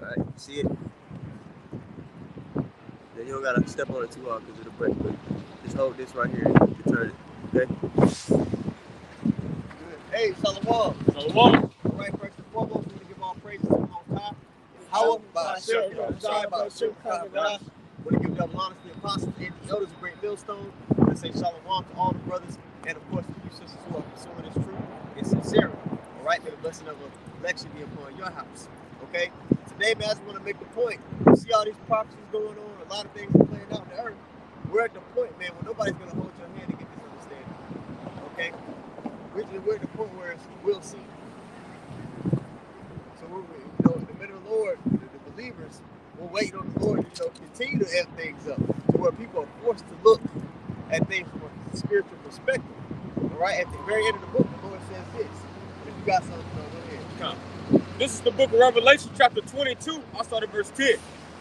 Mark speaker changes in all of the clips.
Speaker 1: Alright, you see it? Then you don't gotta step on it too hard because it'll break, but just hold this right here to turn it, okay? Good. Hey, Shalom.
Speaker 2: Shalom.
Speaker 1: Alright, first and foremost, we want to give all praises to the Most High. How want to give double honors to the apostles and the elders of Great Millstone. Let's say shalom to all the brothers and, of course, to you sisters who are pursuing this truth and sincerity. All right, may the blessing of a lecture be upon your house. Okay? Today, man, I just want to make the point. You see all these prophecies going on, a lot of things are playing out in the earth. We're at the point, man, where nobody's going to hold your hand to get this understanding. Okay? We're at the point where we'll see. So we're, in the middle of the Lord, the believers, we're waiting on the Lord to, continue to amp things up to where people are forced to look at things from a spiritual perspective. All right, at the very end of the book, the Lord says this. If you got something, go ahead.
Speaker 2: This is the book of Revelation, chapter 22. I'll start at verse 10.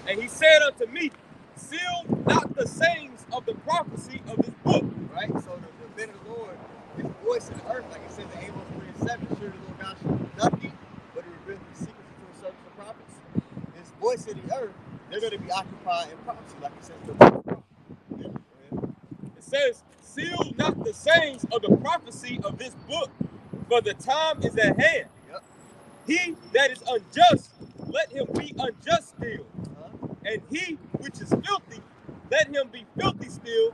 Speaker 2: And he said unto me, seal not the sayings of the prophecy of this book.
Speaker 1: Right? So the men of the Lord, his voice in the earth, like it says in Amos 3:7, surely the Lord God shall do nothing, but he reveals the secrets to the servants of the prophets. His voice in the earth, they're going to be occupied in prophecy, like it says in the book.
Speaker 2: It says, seal not the sayings of the prophecy of this book, for the time is at hand.
Speaker 1: Yep.
Speaker 2: He that is unjust, let him be unjust still. And he which is filthy, let him be filthy still.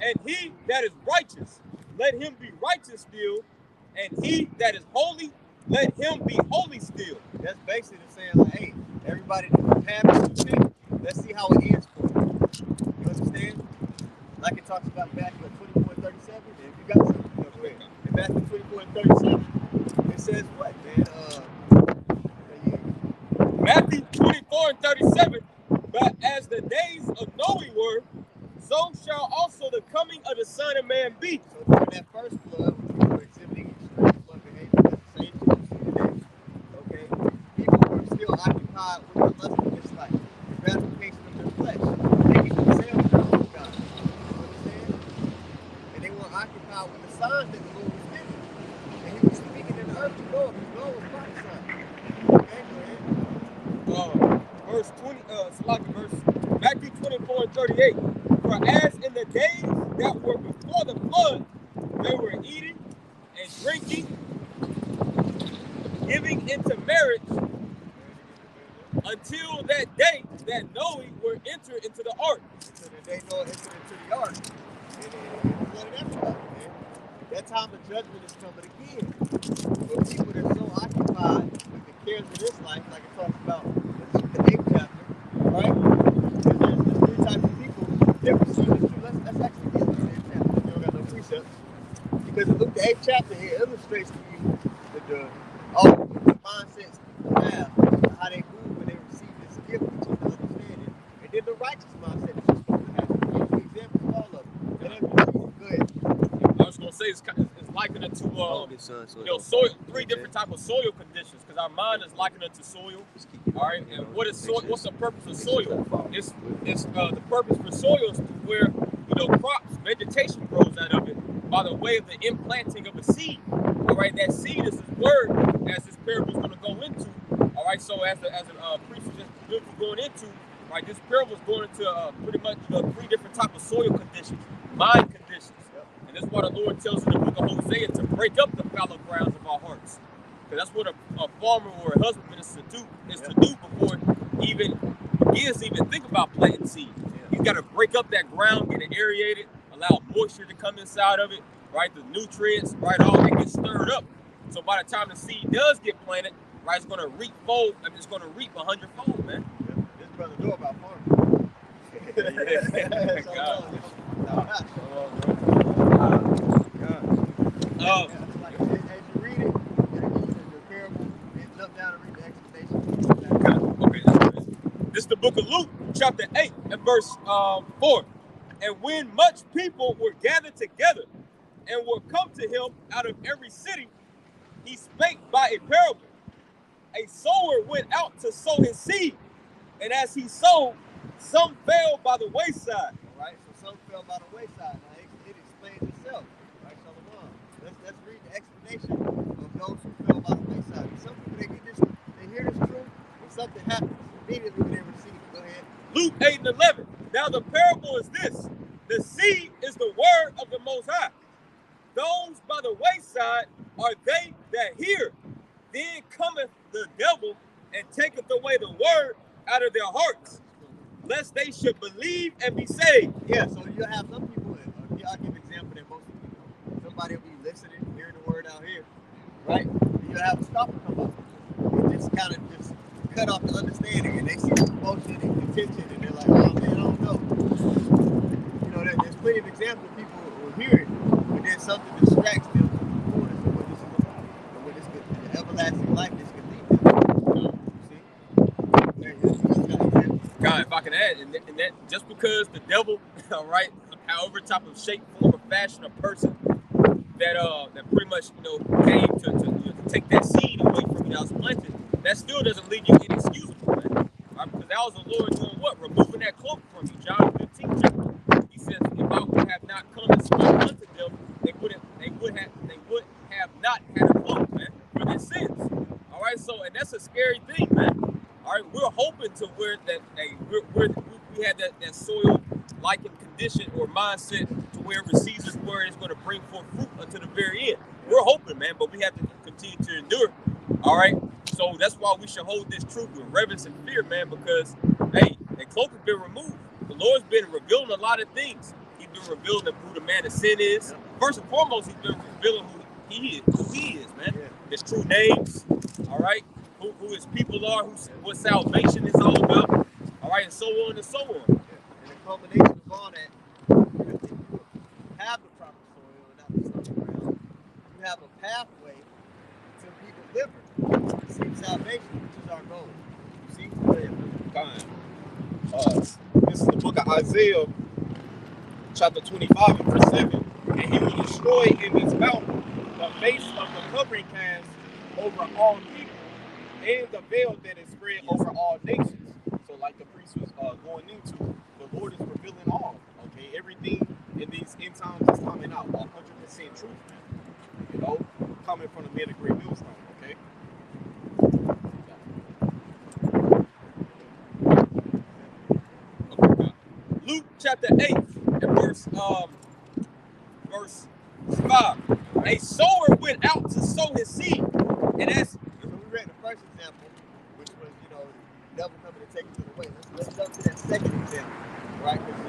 Speaker 2: And he that is righteous, let him be righteous still. And he that is holy, let him be holy still.
Speaker 1: That's basically saying, like, hey, everybody have this shit. Let's see how it ends for you. You understand? Like it talks about Matthew 24:37. And if you got something, go ahead. In Matthew 24:37, it says what, man?
Speaker 2: Matthew 24:37. But as the days of Noe were, so shall also the coming of the Son of Man be.
Speaker 1: So during that first flood, when people were exhibiting extreme flood behavior, that's the same thing we see today. Okay? People were still occupied with the lust of this life, the gratification of their flesh, making themselves their own God. You understand? And they were occupied with the signs that the Lord was giving. And he was speaking in the earth to Noah, because Noah was prophesying. Okay, go ahead.
Speaker 2: Verse 20, Matthew 24:38. For as in the days that were before the flood, they were eating and drinking, giving into marriage, until that day that Noe were entered into the ark.
Speaker 1: Until the day Noah entered into the ark. And flooded everybody, man. That time of judgment is coming again. But people that are so occupied with the cares of this life, like it talks about in the 8th chapter, right? There's three types of people that receive the truth. Let's actually get to the 8th chapter. You don't got no precepts. Because in Luke the 8th chapter, it illustrates to you the mindsets have, how they move when they receive this gift, which is the understanding. And then the righteous mindset that you're supposed to have. Give the examples of all of them. And then, go ahead.
Speaker 2: I was going to say it's likened to soil, three different types of soil conditions, because our mind is likened to soil. All right, and what is soil? What's the purpose of soil? It's the purpose for soil is where crops, vegetation grows out of it by the way of the implanting of a seed. All right, that seed is His word, as this parable is going to go into. All right, so as a priest is going into, right, this parable is going into pretty much three different types of soil conditions, mind conditions. And that's why the Lord tells in the book of Hosea to break up the fallow grounds of our hearts. Because that's what a farmer or a husbandman is to do before he even begins to even think about planting seed. He's got to break up that ground, get it aerated, allow moisture to come inside of it, right? The nutrients, right? All that gets stirred up. So by the time the seed does get planted, right, it's going to reap fold. I mean, it's going to reap 100-fold, man.
Speaker 1: This brother know about farming. Like, as you read it, the parable, and jump down and read the explanation.
Speaker 2: Okay, this is the book of Luke, chapter 8, and verse 4. And when much people were gathered together and were come to him out of every city, he spake by a parable. A sower went out to sow his seed, and as he sowed, some fell by the wayside.
Speaker 1: All right, so some fell by the wayside. Now it explains itself. Right, Shalom. Let's read the explanation of those who fell by the wayside. Some people they hear this truth, and something happens. immediately when they receive it. Go ahead.
Speaker 2: Luke 8 and 11. Now the parable is this. The seed is the word of the Most High. Those by the wayside are they that hear. Then cometh the devil and taketh away the word out of their hearts, lest they should believe and be saved.
Speaker 1: Yeah, so you have some people, I'll give an example that most people, somebody will be listening, hearing the word out here, right? You have a scoffer come up and just kind of just cut off the understanding, and they see the promotion and contention, and they're like, oh man, I don't know. You know, there's plenty of examples of people who will hear it, but then something distracts them from the fullness of what this is about, and what this could, the everlasting life this could lead them.
Speaker 2: God, if I can add, and that just because the devil, all right, however type of shape, form, or fashion, or person that pretty much came to take that seed away from you that was planted, that still doesn't leave you inexcusable, man. Because that was the Lord doing what? Removing that cloak from you. John 15 chapter. He says, if I would have not come and spoken unto them, they would have not had a cloak, man, for their sins. All right, so and that's a scary thing, man. All right, we're hoping to where that we had that soil likened condition or mindset to where it receives His word is going to bring forth fruit until the very end. We're hoping, man, but we have to continue to endure. All right, so that's why we should hold this truth with reverence and fear, man, because hey, that cloak has been removed. The Lord's been revealing a lot of things. He's been revealing who the man of sin is. First and foremost, He's been revealing who He is, man. His true names. All right. Who His people are, what salvation is all about, all right, and so on and so on.
Speaker 1: And the culmination of all that, if you have the proper soil and not the stony ground, you have a pathway to be delivered, to receive salvation, which is our goal. You see?
Speaker 3: This is the book of Isaiah, chapter 25 and verse 7. And He will destroy in this mountain the base of the covering cast over all people, and the veil that is spread over all nations. So like the priest was going into, the Lord is revealing all. Okay, everything in these end times is coming out 100% truth, man. Coming from the man of great millstone. Okay.
Speaker 2: Luke chapter 8 and verse 5. A sower went out to sow his seed, and as
Speaker 1: we read the first example, which was, the devil coming to take it away. Let's jump to that second example, right? Because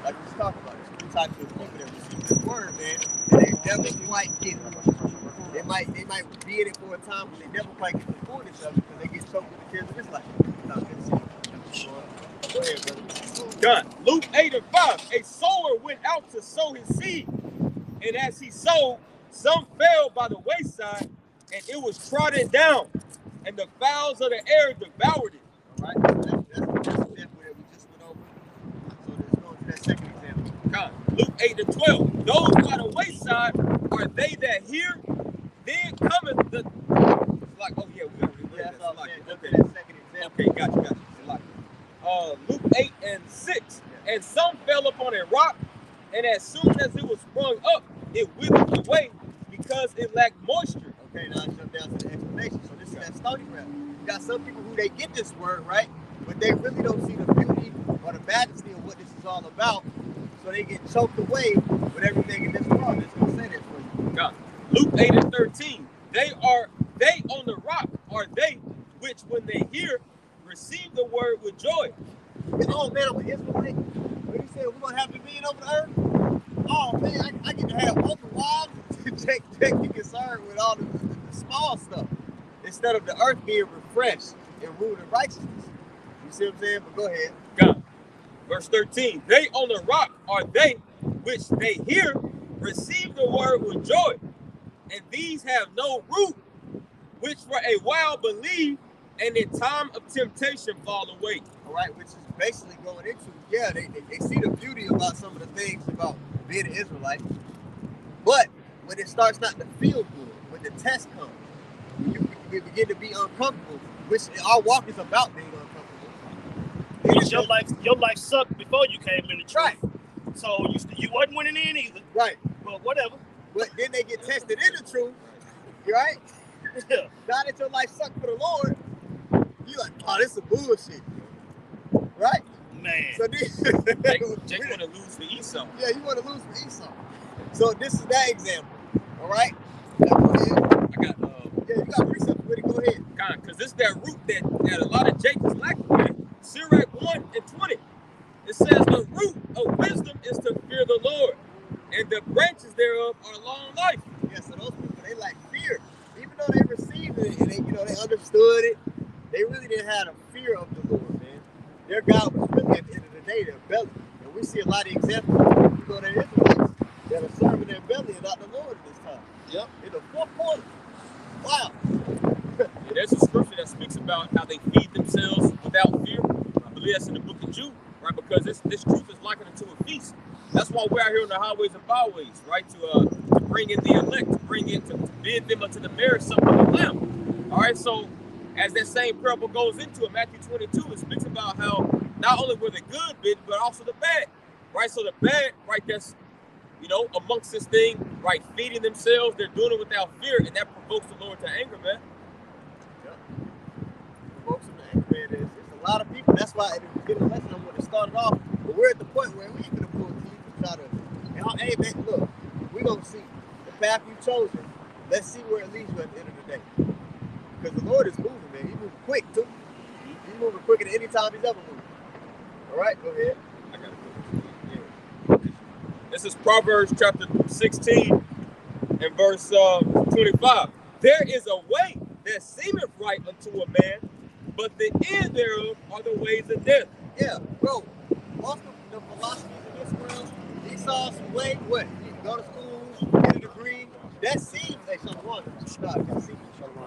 Speaker 1: like we was talking about, there's three types of people that receive this word, man, and they never quite get it. They might be in it for a time, but they never quite get the fullness of it because they get choked with the cares of this life. Go ahead, brother.
Speaker 2: God, Luke 8 and 5. A sower went out to sow his seed, and as he sowed, some fell by the wayside, and it was trodden down, and the fowls of the air devoured it.
Speaker 1: All right, that's the first example that we just went over. So let's go to that second example.
Speaker 2: God, Luke 8 and 12. Those by the wayside are they that hear, then cometh the. Like, oh yeah, we already read that.
Speaker 1: That's
Speaker 2: Like,
Speaker 1: okay. That second example.
Speaker 2: Okay, got you. Like, Luke 8 and 6. And some fell upon a rock, and as soon as it was sprung up, it withered away because it lacked moisture.
Speaker 1: Okay, now let's jump down to the explanation. So this is that stony ground. You got some people who they get this word, right? But they really don't see the beauty or the majesty of what this is all about. So they get choked away with everything in this world. It's going to say that for you.
Speaker 2: God. Luke 8 and 13. They on the rock are they which when they hear receive the word with joy.
Speaker 1: Oh man, I'm an Israelite. When he said we're going to have dominion over the earth, oh man, I get to have open wives to take be concerned with all the small stuff instead of the earth being refreshed and ruled in righteousness. You see what I'm saying? But go ahead.
Speaker 2: God. Verse 13. They on the rock are they which they hear receive the word with joy, and these have no root, which for a while believe, and in time of temptation fall away.
Speaker 1: All right, which is basically going into, they see the beauty about some of the things about being an Israelite, but when it starts not to feel good, when the test comes, you begin to be uncomfortable, which our walk is about being uncomfortable.
Speaker 3: Your life sucked before you came in the church.
Speaker 1: Right.
Speaker 3: So you wasn't winning in either.
Speaker 1: Right.
Speaker 3: But whatever.
Speaker 1: But then they get tested in the truth, right?
Speaker 3: Yeah.
Speaker 1: Now that your life sucked for the Lord, you like, oh, this is bullshit. Right?
Speaker 4: Man.
Speaker 1: So this,
Speaker 2: Jake want to lose to Esau.
Speaker 1: Yeah, you want to lose to Esau. So this is that example. All right?
Speaker 2: I got
Speaker 1: yeah, you got precepts with it. Go ahead.
Speaker 2: Because this is that root that a lot of Jake is lacking, man. Sirach 1:20. It says the root of wisdom is to fear the Lord, and the branches thereof are long life.
Speaker 1: Yeah, so those people, they lack fear. Even though they received it and they understood it, they really didn't have a fear of the Lord, man. Their God was really, at the end of the day, their belly. And we see a lot of examples of people that Israelites that are serving their belly and not the Lord at this time.
Speaker 2: Yep.
Speaker 1: In the fourth quarter. Wow.
Speaker 2: Yeah, there's a scripture that speaks about how they feed themselves without fear. I believe that's in the book of Jude, right? Because this truth is likened unto a feast. That's why we're out here on the highways and byways, right? To bring in the elect, to bid them unto the marriage supper of the Lamb. All right, so as that same parable goes into it, Matthew 22, it speaks about how not only were the good bidden, but also the bad, right? So the bad, right, that's, amongst this thing, right, feeding themselves, they're doing it without fear, and that provokes the Lord to anger, man.
Speaker 1: Yep. Provokes him to anger, man. There's a lot of people. That's why at the beginning of the lesson, I want to start it off, but we're at the point where we even pull teeth and try to, hey, man, look, we're going to see the path you've chosen. Let's see where it leads you at the end of the day. Because the Lord is moving, man. He's moving quick, too. He's moving quicker than any time he's ever moved. All right, go ahead.
Speaker 2: I got it. This is Proverbs chapter 16 and verse 25. There is a way that seemeth right unto a man, but the end thereof are the ways of death.
Speaker 1: Yeah, bro. Most of the philosophies in this world, Esau's way, what? You can go to school, get a degree. That seems like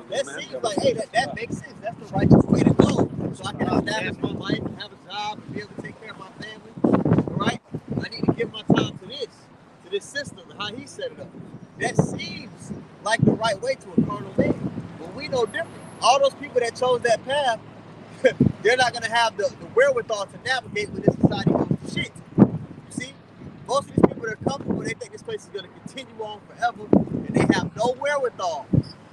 Speaker 1: that seems like, hey, that makes sense. That's the righteous way to go. So I can establish my life and have a job and be able to take care of my family. All right? I need to give my time to this system and how he set it up. That seems like the right way to a carnal man. But we know different. All those people that chose that path, they're not going to have the wherewithal to navigate when this society goes to shit. You see? Most of these people that are comfortable, they think this place is going to continue on forever, and they have no wherewithal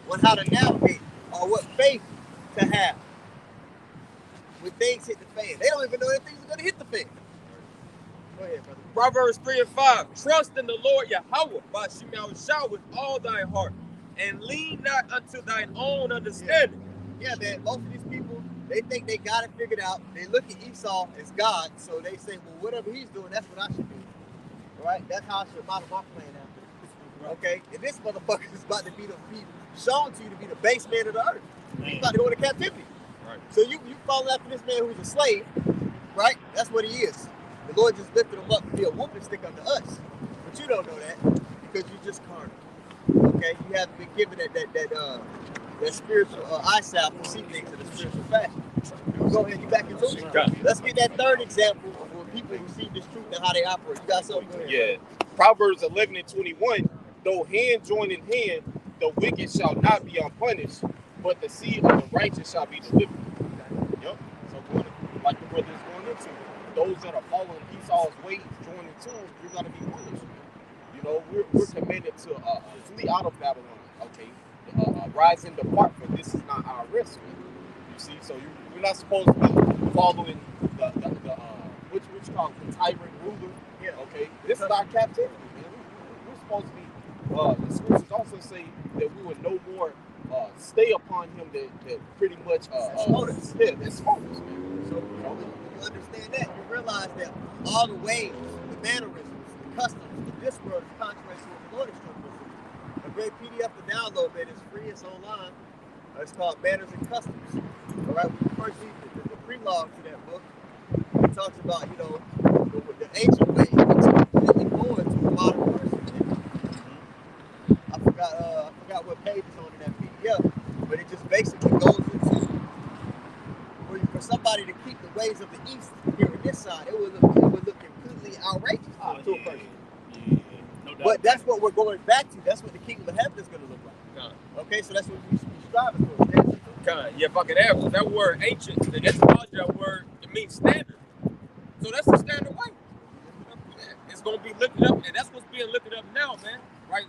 Speaker 1: on how to navigate or what faith to have when things hit the fan. They don't even know that things are going to hit the fan. Go ahead, brother.
Speaker 2: Proverbs 3:5. Trust in the Lord Yahweh by Shemashah with all thy heart, and lean not unto thine own understanding.
Speaker 1: Yeah, man. Most of these people, they think they got it figured out. They look at Esau as God, so they say, well, whatever he's doing, that's what I should do. All right? That's how I should model my plan after. Okay? And this motherfucker is about to be shown to you to be the base man of the earth. He's about to go into captivity.
Speaker 2: Right.
Speaker 1: So you follow after this man who's a slave, right? That's what he is. The Lord just lifted him up to be a whooping stick unto us. But you don't know that because you're just carnal. Okay? You haven't been given that spiritual eyesight to see things in a spiritual fashion. Go ahead, you back into it. Let's get that third example of when people receive this truth and how they operate. You got something? Go ahead.
Speaker 3: Yeah. Proverbs 11:21. Though hand join in hand, the wicked shall not be unpunished, but the seed of the righteous shall be delivered. Yep. So like the brother is going into, those that are following Esau's ways, joining to him, you're gonna be punished. You know, we're commanded to flee out of Babylon. Okay. Rise and depart, for this is not our rest. You see, so you're not supposed to be following the which called the tyrant ruler. Yeah. Okay. This is our captivity, man. We're supposed to be. The scriptures also say that we would no more stay upon him that pretty much
Speaker 1: smote us.
Speaker 3: Yeah, that smote us, man.
Speaker 1: So when you understand that, you realize that all the ways, the mannerisms, the customs of this world is contrary to what the Lord is trying to do. A great PDF to download, man. It's free. It's online. It's called Manners and Customs. All right. When you first read the prelogue to that book, it talks about the ancient way completely forward to a modern person. I forgot what page it's on in that PDF, but it just basically goes into for somebody to keep the ways of the East here on this side, it would look completely outrageous to a person.
Speaker 4: No doubt.
Speaker 1: But that's what we're going back to. That's what the kingdom of heaven is going to look like. Okay, so that's what we should be striving for.
Speaker 2: Yeah, if I could add, that word ancient, the etymology of that word, it means standard. So that's the standard way. It's going to be lifted up, and that's what's being lifted up now, man. Right?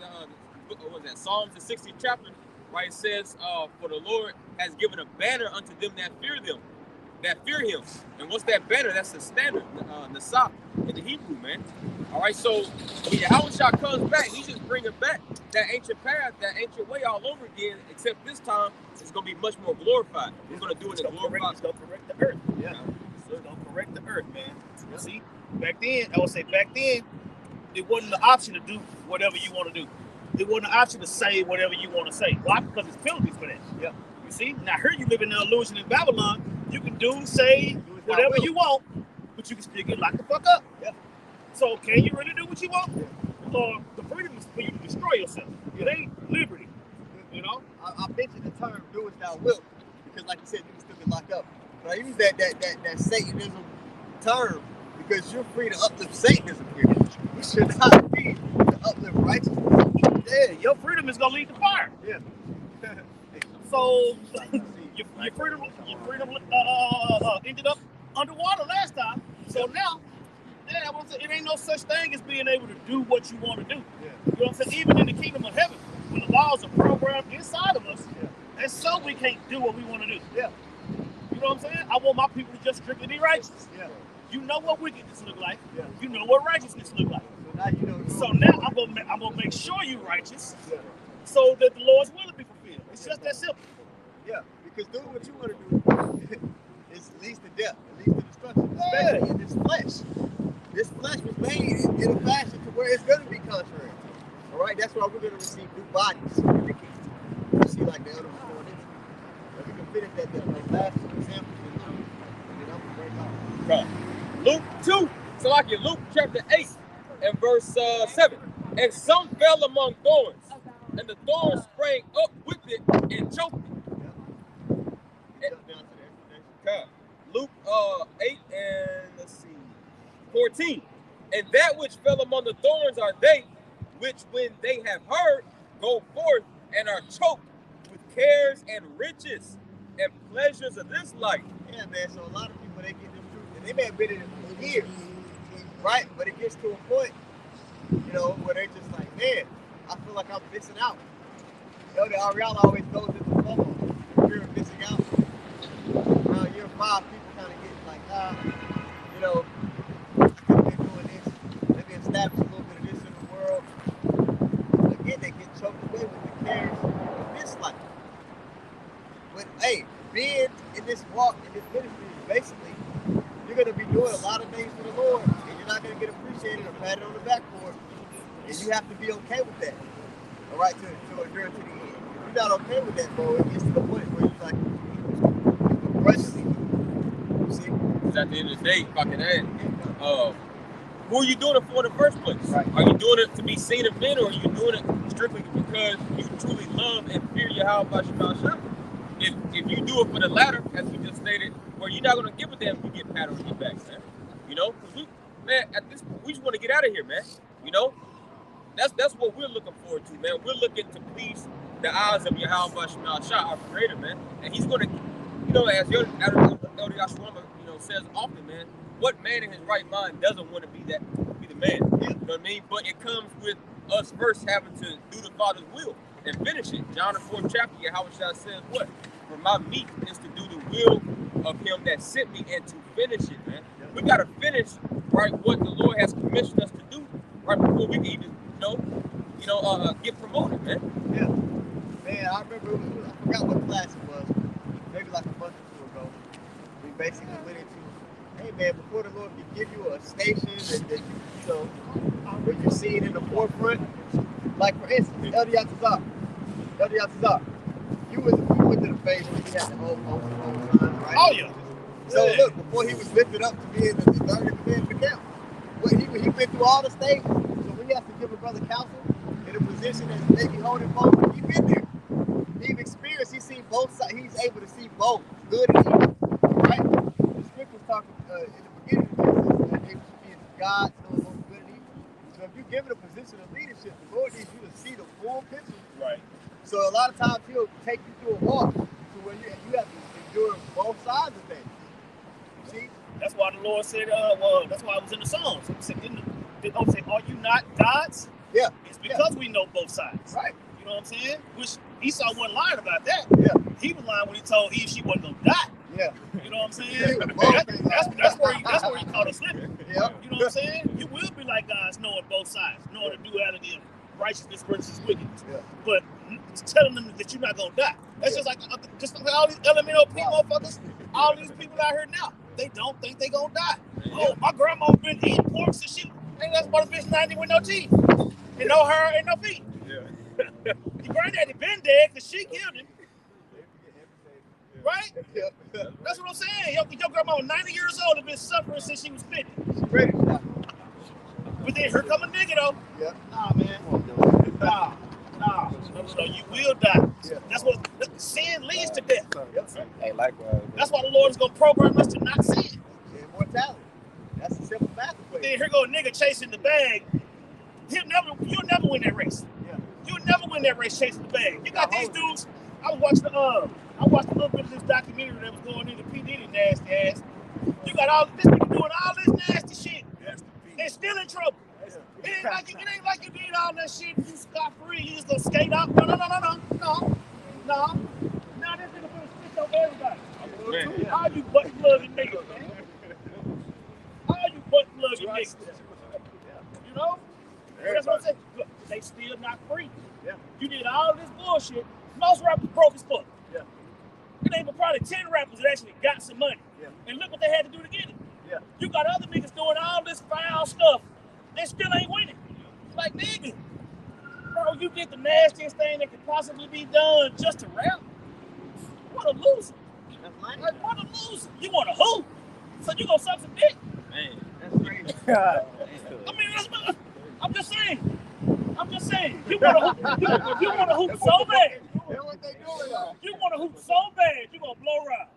Speaker 2: What was that? Psalms, the 60th chapter, right? It says, for the Lord has given a banner unto them that fear them, that fear him. And what's that banner? That's the standard, Nasaf in the Hebrew, man. All right, so when Yahushua comes back, he's just bringing back that ancient path, that ancient way all over again, except this time it's going to be much more glorified. We're going to do it in glorified.
Speaker 3: It's going to correct the earth. Yeah. So it's going to correct the earth, man. Yeah. See, back then, it wasn't the option to do whatever you want to do. It wasn't an option to say whatever you want to say. Why? Because it's penalties for that. Yeah. You see? Now, here you live in the illusion in Babylon. You can say whatever you want, but you can still get locked the fuck up. Yeah. So, can you really do what you want? Yeah. Or the freedom is for you to destroy yourself. It ain't liberty. You know?
Speaker 1: I mentioned the term "do as thou wilt" because, like you said, you can still get locked up. But I use that Satanism term because you're free to uplift Satanism here. You should not be to uplift righteousness.
Speaker 3: Yeah, your freedom is gonna lead to fire.
Speaker 1: Yeah.
Speaker 3: So your freedom ended up underwater last time. So now, it ain't no such thing as being able to do what you want to do. Yeah. You know what I'm saying? Even in the kingdom of heaven, when the laws are programmed inside of us, and so we can't do what we want to do. Yeah. You know what I'm saying? I want my people to just strictly be righteous. Yeah. You know what wickedness look like. Yeah. You know what righteousness look like.
Speaker 1: So now you know.
Speaker 3: So now I'm gonna make sure you're righteous, so that the Lord's will be fulfilled. It's just that simple.
Speaker 1: Yeah, because doing what you want to do leads to death, it leads to destruction, especially in this flesh. This flesh was made in a fashion to where it's going to be contrary. All right, that's why we're going to receive new bodies in the kingdom. You see, like the other was doing this. But we can finish that last example and then I'm going to break
Speaker 2: Luke
Speaker 1: out.
Speaker 2: 2, so like in Luke chapter 8 and verse 7. And some fell among thorns, and the thorns sprang up with it and choked it. Luke 8 and let's see, 14. And that which fell among the thorns are they which, when they have heard, go forth and are choked with cares and riches and pleasures of this life.
Speaker 1: Yeah, man. So a lot of people, they get this truth, and they may have been in it for years, right? But it gets to a point, you know, where they're just like, man, I feel like I'm missing out. You know, the Ariella always goes into the FOMO, fear of missing out. Around year 5, people kind of get like, you know, they've been doing this, they've been establish a little bit of this in the world. Again, they get choked away with the cares of this life. But hey, being in this walk, in this ministry, basically, you're going to be doing a lot of things for the Lord, and you're not going to get appreciated or patted on the back for it. And you have to be okay with that. All right, to endure to the end. If you're not okay with that, bro, it gets to the point where you're like, begrudgingly. You see?
Speaker 2: Because at the end of the day, fucking who are you doing it for in the first place?
Speaker 1: Right.
Speaker 2: Are you doing it to be seen of men, or are you doing it strictly because you truly love and fear Yahweh Shema? If you do it for the latter, as we just stated, where you're not going to give a damn if you get patted on your back, man. You know? Because at this point, we just want to get out of here, man. You know? That's what we're looking forward to, man. We're looking to please the eyes of Yahweh Shema, our Creator, man. And He's going to, you know, as Elder Yashwama, you know, says often, man, what man in his right mind doesn't want to be the man? You know what I mean? But it comes with us first having to do the Father's will and finish it. John the 4th chapter, Yahweh says what? For my meat is to do the will of Him that sent me and to finish it, man. We got to finish, right, what the Lord has commissioned us to do, right, before we can even, get promoted, man.
Speaker 1: Yeah. Man, I remember, I forgot what class it was, maybe like a month or two ago. We basically went into, hey man, before the Lord can give you a station that you know, where you're seeing in the forefront, like for instance, Elder Yatazar, you went to the phase where he had the whole signs, right?
Speaker 3: Oh yeah.
Speaker 1: So look, before he was lifted up to be in the third in command of the camp, he went through all the stages. So when he has to give a brother counsel in a position as maybe holding both, he's been there. He's experienced, he's seen both sides, he's able to see both, good and evil, right? The scriptures talk in the beginning of this, able to see God, knowing both good and evil. So if you're given a position of leadership, the Lord needs you to see the full picture.
Speaker 3: Right.
Speaker 1: So a lot of times He'll take you through a walk to where you have to endure both sides of things. You see?
Speaker 3: That's why the Lord said, that's why I was in the Psalms. He said, are you not gods?
Speaker 1: Yeah.
Speaker 3: It's because we know both sides.
Speaker 1: Right.
Speaker 3: You know what I'm saying? Which Esau wasn't lying about that.
Speaker 1: Yeah.
Speaker 3: He was lying when he told Eve she wasn't going to die.
Speaker 1: Yeah.
Speaker 3: You know
Speaker 4: what I'm saying? That's where you caught us slipping.
Speaker 1: Yep.
Speaker 4: You know what I'm saying? You will be like God, knowing both sides, knowing the duality of righteousness versus wickedness.
Speaker 1: Yeah.
Speaker 4: But telling them that you're not gonna die. That's just like all these LMNOP motherfuckers. All these people out here now, they don't think they gonna die. Oh, my grandma been eating pork since she ain't that's about a bitch 90 with no teeth, and no hair and no feet.
Speaker 2: Yeah.
Speaker 4: Your granddaddy been dead because she killed him. Right? That's what I'm saying. Your grandma was 90 years old and been suffering since she was 50.
Speaker 1: She's ready to die.
Speaker 4: But then here come a nigga though.
Speaker 1: Yeah.
Speaker 4: Nah, man. Nah. So you will die.
Speaker 1: Yeah.
Speaker 4: That's what sin leads to death.
Speaker 3: Hey, likewise.
Speaker 4: That's why the Lord is gonna program us to not sin.
Speaker 1: Immortality. That's a simple math
Speaker 4: But
Speaker 1: equation.
Speaker 4: then here go a nigga chasing the bag. You'll never win that race.
Speaker 1: Yeah.
Speaker 4: You'll never win that race chasing the bag. You got these dudes. I watched a little bit of this documentary that was going into P. Diddy nasty ass. You got all this nigga doing all this nasty shit. And still in trouble. It ain't like you did all that shit. You scot free. You just gonna skate up. No. Now this nigga put a switch over everybody. All you butt plugging niggas, man. All you butt plugging niggas. You know? That's what I'm saying. Look, they still not free.
Speaker 1: Yeah.
Speaker 4: You did all this bullshit. Most rappers broke as fuck.
Speaker 1: Yeah.
Speaker 4: There ain't but probably 10 rappers that actually got some money.
Speaker 1: Yeah.
Speaker 4: And look what they had to do to get it.
Speaker 1: Yeah.
Speaker 4: You got other niggas doing all this foul stuff and still ain't winning. Like, nigga, bro, you did the nastiest thing that could possibly be done just to rap. What a loser. Like, what a loser. You want a who? So you gonna suck some dick?
Speaker 2: Man,
Speaker 1: That's crazy.
Speaker 4: I mean, I'm just saying. You want to hoop so bad.
Speaker 1: That's what they doing though.
Speaker 4: You want to hoop so bad, you gonna blow right.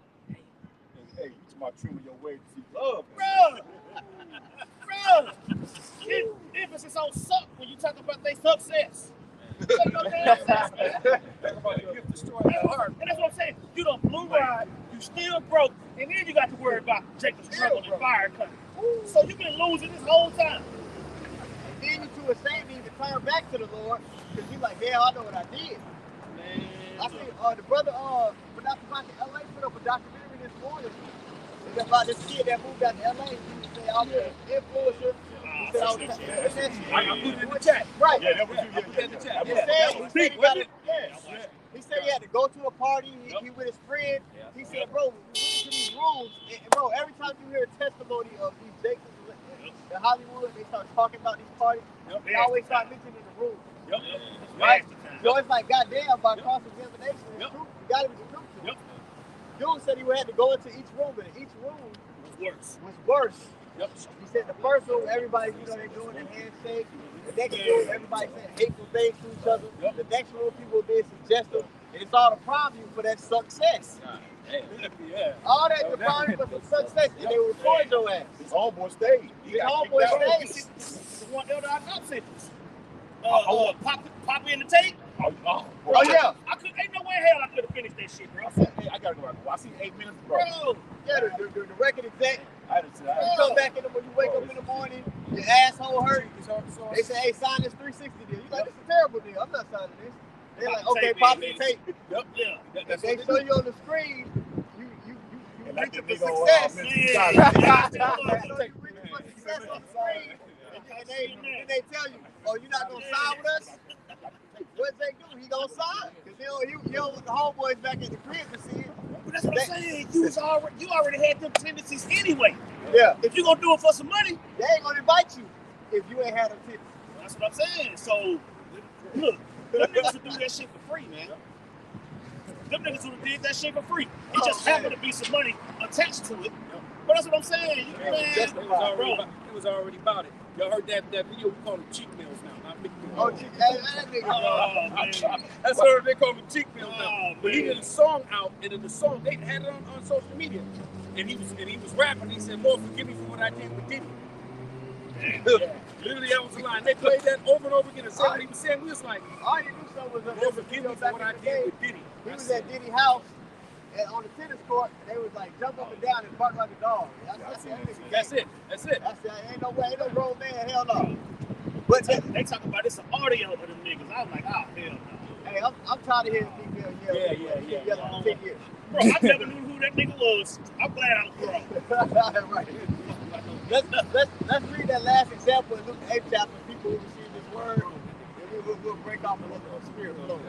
Speaker 3: Hey, you to my trimming your way to see love.
Speaker 4: Bro. Emphasis on suck when you talk about their success. Talk about their success, man. And that's what I'm saying. You done blew ride, you still broke, and then you got to worry about Jacob's trouble and fire coming. So you been losing this whole time.
Speaker 1: And then you too ashamed to turn back to the Lord because you like, hell, I know what I did.
Speaker 4: Man.
Speaker 1: I see the brother when Dr. Mike in LA put up a documentary this morning. It's about this kid that moved out to LA. He said, I'm an influencer. He said, I put it in the chat. Right.
Speaker 3: Yeah, that was you.
Speaker 2: I put that in the chat.
Speaker 1: He said he had to go to a party. He with his friend. He said, bro, we went to these rooms. And bro, every time you hear a testimony of these Jacobs in Hollywood, they start talking about these parties. They always start mentioning the room. Right? So it's like, goddamn, by cross-examination, it's true. You gotta be the truth. Dude said he had to go into each room, and each room was worse.
Speaker 4: Yep.
Speaker 1: He said the first room, everybody, they're doing a handshake. The next room, everybody saying hateful things to each other.
Speaker 4: Yep.
Speaker 1: The next room, people were being suggestive. And it's all to prime you for that success. All that to prime you for success. And they record your ass.
Speaker 3: His homeboy stayed.
Speaker 1: His homeboy stayed.
Speaker 4: The one elder I got sentenced. Poppy in the tape.
Speaker 1: Oh yeah.
Speaker 4: Ain't no way in hell I could have finished that shit, bro.
Speaker 3: Hey, I gotta go out. I see 8 minutes, bro.
Speaker 1: Bro, yeah, the record exec.
Speaker 3: I had to
Speaker 1: You come back in when you wake up in the morning, your asshole hurt. They say, hey, sign this 360 deal. You like, this is a terrible deal. I'm not signing this. They're like, okay, pop the tape.
Speaker 4: Yep, yeah.
Speaker 1: If they show you on the screen, you reach for success.
Speaker 4: Yeah.
Speaker 1: You reach for success on the screen, and they tell you, oh, you're not gonna sign with us? What they do? He gonna sign? Because you with the homeboys back at the crib to see it.
Speaker 4: But that's what I'm saying. You already had them tendencies anyway.
Speaker 1: Yeah.
Speaker 4: If you gonna do it for some money,
Speaker 1: They ain't gonna invite you if you ain't had them tips.
Speaker 4: that's what I'm saying. So, look, them niggas would do that shit for free, man. Them niggas would have did that shit for free. It just happened to be some money attached to it. But that's what I'm saying.
Speaker 2: It was already about it. Y'all heard that video? We call them cheek meals now, not big meals.
Speaker 1: Oh, that nigga.
Speaker 2: That's what they call them cheek meals now. But he did a song out, and in the song they had it on social media, and he was rapping. He said, "Lord, forgive me for what I did with Diddy." Literally, that was the line. They played that over and over again and said what he was saying. We was like,
Speaker 1: All you do so was
Speaker 2: "Lord, forgive me for what I did with Diddy."
Speaker 1: He was at Diddy's house and on the tennis court, and they was like jump up and down and bark like a dog.
Speaker 2: That's it.
Speaker 1: I said, ain't no way, ain't no grown man, hell no. But
Speaker 4: they talk about this audio of them niggas. I was like, hell no.
Speaker 1: hey, I'm tired of hearing people yell.
Speaker 4: Bro, I never knew who that nigga was. I'm glad I was wrong.
Speaker 1: Right. Let's read that last example in Luke 8 chapter. People who receive this word, and we'll break off a little spirit flow.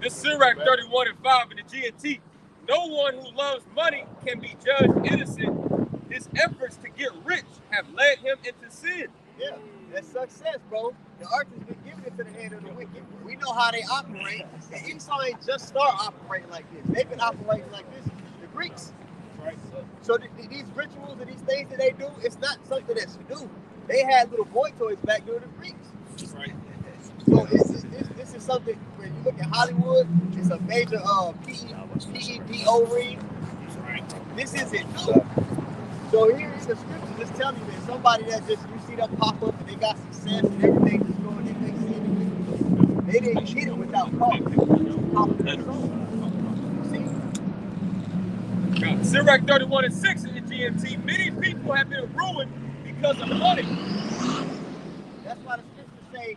Speaker 2: This Sirach 31:5 in the GNT. No one who loves money can be judged innocent. His efforts to get rich have led him into sin.
Speaker 1: Yeah, that's success, bro. The earth has been given into the hand of the wicked. We know how they operate. And Esau ain't just start operating like this. They've been operating like this. The Greeks. Right. So these rituals and these things that they do, it's not something that's new. They had little boy toys back during the Greeks. Right. So this is something when you look at Hollywood, it's a major PEDO ring. Right. This isn't new. So here is the scripture just telling you that somebody that just you see them pop up and they got success and everything just going in, they didn't get it without cost.
Speaker 2: Sirach 31:6 in the GMT. Many people have been ruined because of money.
Speaker 1: That's why the scriptures say,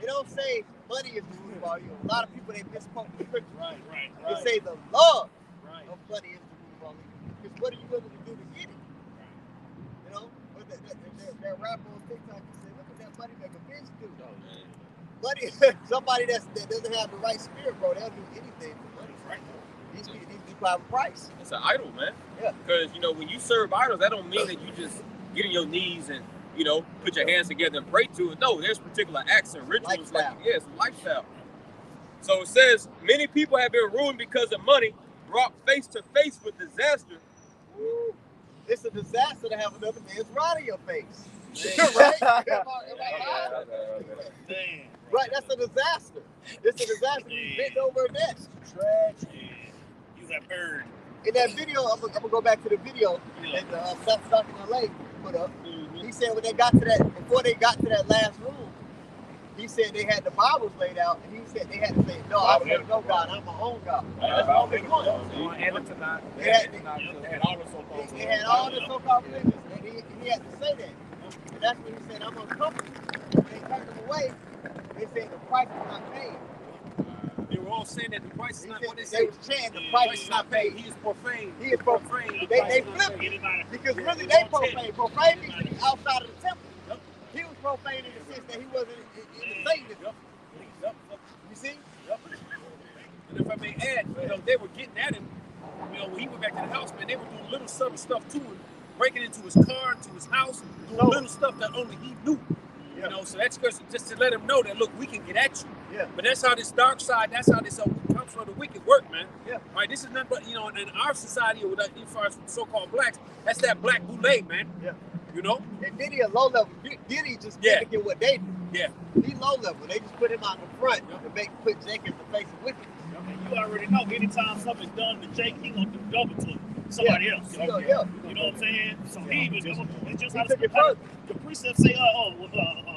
Speaker 1: they don't say money is the root of all evil. A lot of people, they misquote the scripture. Right. They say the love of money is the root of all evil. Because what are you willing to do to get it? You know, but that rapper on TikTok said, look at that money make a bitch do. Money, somebody that doesn't have the right spirit, bro, they'll do anything for money. Right. These people have a price.
Speaker 2: It's an idol, man.
Speaker 1: Yeah.
Speaker 2: Because, you know, when you serve idols, that don't mean that you just get on your knees and, you know, put your hands together and pray to it. No, there's particular acts and rituals.
Speaker 1: Lifestyle.
Speaker 2: It's a lifestyle. So it says, many people have been ruined because of money, brought face to face with disaster.
Speaker 1: Woo. It's a disaster to have another man's rod in your face. Right? Right, that's a disaster. It's a disaster. You bent over a desk.
Speaker 4: Tragedy. You got burned.
Speaker 1: In that video, I'm gonna go back to the video that Stock in LA put up. He said when they got to that, before they got to that last room, he said they had the Bibles laid out, and he said they had to say, no, I'm gonna go God, I'm my own God. That's all they want. They had all the so-called religions, and he had to say that. And that's when he said, I'm uncomfortable. They turned him away. They said the price is not paid.
Speaker 3: They were all saying that the price is not what they
Speaker 1: They
Speaker 3: say.
Speaker 1: was chanting the price is not paid.
Speaker 3: He is profane.
Speaker 1: He is profane. They flipped it because really they profane. Profane means to be outside of the temple. Yep. He was profane in the sense that he wasn't in the Satanism.
Speaker 3: Yep.
Speaker 1: You see?
Speaker 3: Yep. And if I may add, you know, they were getting at him. You know, when he went back to the house, man, they were doing little subtle stuff to him, breaking into his car, to his house, doing little stuff that only he knew. You know, so that's just to let him know that, look, we can get at you.
Speaker 1: Yeah.
Speaker 3: But that's how this dark side, that's how this comes from the wicked work, man.
Speaker 1: Yeah.
Speaker 3: Right? This is nothing but, you know, in our society, as far as so-called blacks, that's that black boule, man.
Speaker 1: Yeah.
Speaker 3: You know?
Speaker 1: And Diddy a low level. Diddy just mimicking what they do.
Speaker 3: Yeah.
Speaker 1: He low level. They just put him out in the front and put Jake in the face of wickedness.
Speaker 4: And you already know, anytime something's done to Jake, he gonna do double to somebody else.
Speaker 1: You know
Speaker 4: what I'm saying? So he was just how the precepts say,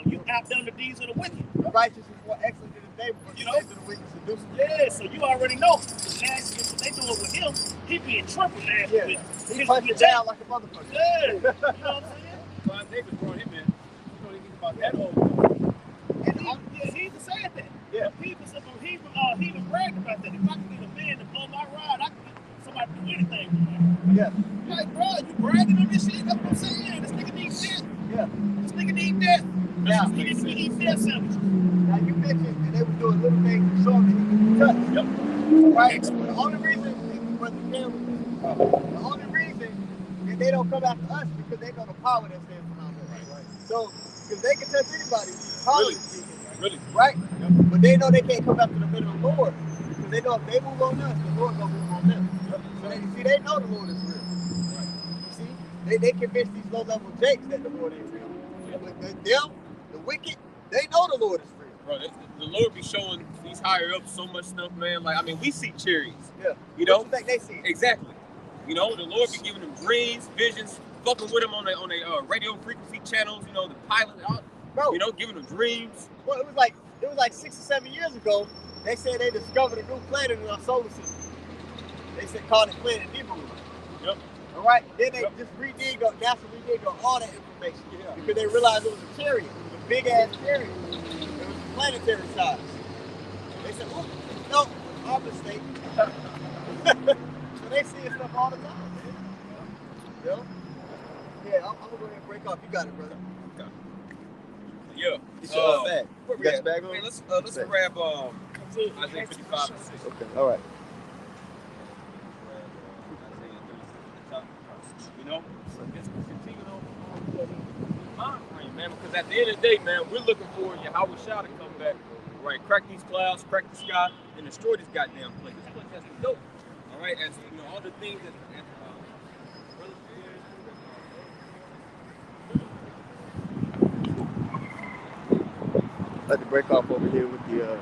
Speaker 4: you outdone the deeds of the wicked.
Speaker 1: The righteous is more excellent than the neighbor, but the wicked seduce them.
Speaker 4: Yeah, so you already know. Nasty, if they do it with him, he being triple nasty.
Speaker 1: Yeah. He punched it down like a motherfucker.
Speaker 4: Yeah. You know what I'm saying?
Speaker 3: John Davis brought him in. You know anything about that old
Speaker 4: and he even said that.
Speaker 1: Yeah.
Speaker 4: He even bragged about that. If I could get a man to blow my ride, I could get somebody to do anything with that.
Speaker 1: Yeah.
Speaker 4: Like, bro, you bragging on this shit? That's what I'm saying. This nigga needs death.
Speaker 1: Yeah.
Speaker 4: This nigga needs death.
Speaker 1: Now,
Speaker 4: He needs to eat death sandwiches.
Speaker 1: Now you mentioned that they were doing little things to show him that he could touch.
Speaker 4: Yep.
Speaker 1: Right? The only reason that they don't come after us because they know the power that's there from out there. Right. So, because they can touch anybody,
Speaker 3: Really?
Speaker 1: Right? Yep. But they know they can't come after the men of the Lord because they know if they move on us, the Lord gonna move on them. Yep. So they know the Lord is real. Right. You see? They convince these low-level jakes that the Lord ain't real. Yep. But them, the wicked, they know the Lord is real.
Speaker 2: Bro, the Lord be showing these higher ups so much stuff, man. Like, I mean, we see chariots.
Speaker 1: Yeah.
Speaker 2: You know?
Speaker 1: What you think they see?
Speaker 2: Exactly. You know, the Lord be giving them dreams, visions, fucking with them on their radio frequency channels, you know, the pilot,
Speaker 1: bro,
Speaker 2: you know, giving them dreams.
Speaker 1: Well, it was like 6 or 7 years ago, they said they discovered a new planet in our solar system. They said called it Planet Nibiru.
Speaker 2: Yep.
Speaker 1: All right? Then they just redid NASA redid all that information because they realized it was a chariot. It was a big-ass chariot. It was planetary size. They said, oh, no, our mistake. So they see stuff all the time, man. Yeah. Yeah, I'm gonna go ahead and break off. You got it, brother.
Speaker 2: Okay. Yeah.
Speaker 1: Get your bag. You got your bag on?
Speaker 2: Hey, let's grab Isaiah 55 and 6.
Speaker 1: Okay. All right.
Speaker 2: You know, so let's continue on the mind frame, man. Because at the end of the day, man, we're looking for Yahweh Shah to come back, right? Crack these clouds, crack the sky, and destroy this goddamn place. This place has to go. All right, as you know, all the things that.
Speaker 1: I'd like to break off over here with the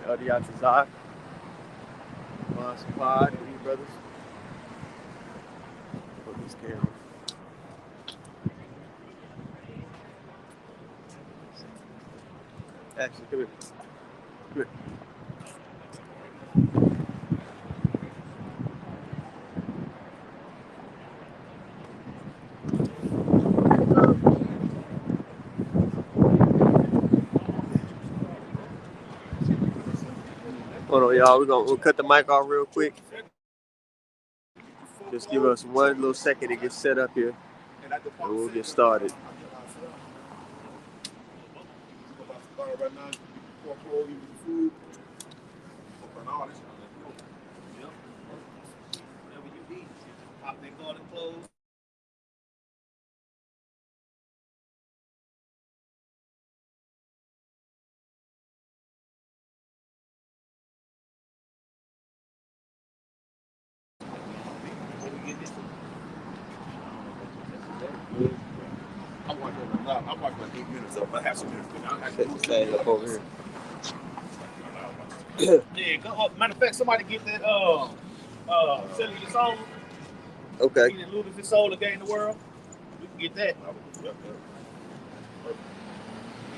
Speaker 1: Yatazak. Pod, and these brothers. Put this camera. Actually, come here. Come here. Hold on, y'all. We'll cut the mic off real quick. Just give us one little second to get set up here, and we'll get started.
Speaker 4: I'm watching like 8 minutes of it. I have some minutes.
Speaker 1: Stand up over here.
Speaker 4: Yeah, go up. Matter of fact, somebody get that selling your soul.
Speaker 1: Okay.
Speaker 4: He didn't lose his soul to gain the world. We can get that.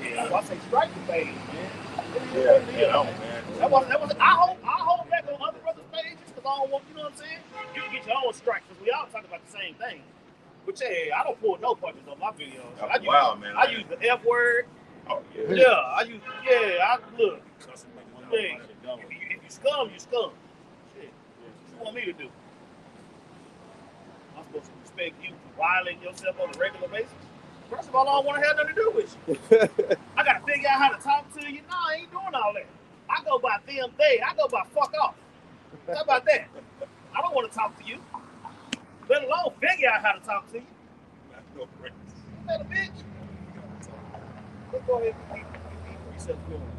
Speaker 4: Yeah, I say strike the page, man.
Speaker 3: Yeah, man.
Speaker 4: That was. I hold back on other brothers' pages because I don't want. You know what I'm saying? You can get your own strike because we all talk about the same thing. But yeah, I don't pull no punches on my videos. I use the F word.
Speaker 3: Oh, yeah.
Speaker 4: Yeah, I look. Hey, if you scum, you scum. Shit. What you want me to do? I'm supposed to respect you for violating yourself on a regular basis? First of all, I don't want to have nothing to do with you. I got to figure out how to talk to you. No, I ain't doing all that. I go by them, they. I go by fuck off. How about that? I don't want to talk to you. Let alone figure out how to talk to you.
Speaker 3: No breaks.
Speaker 4: You better bitch. Let's go ahead and keep yourself going.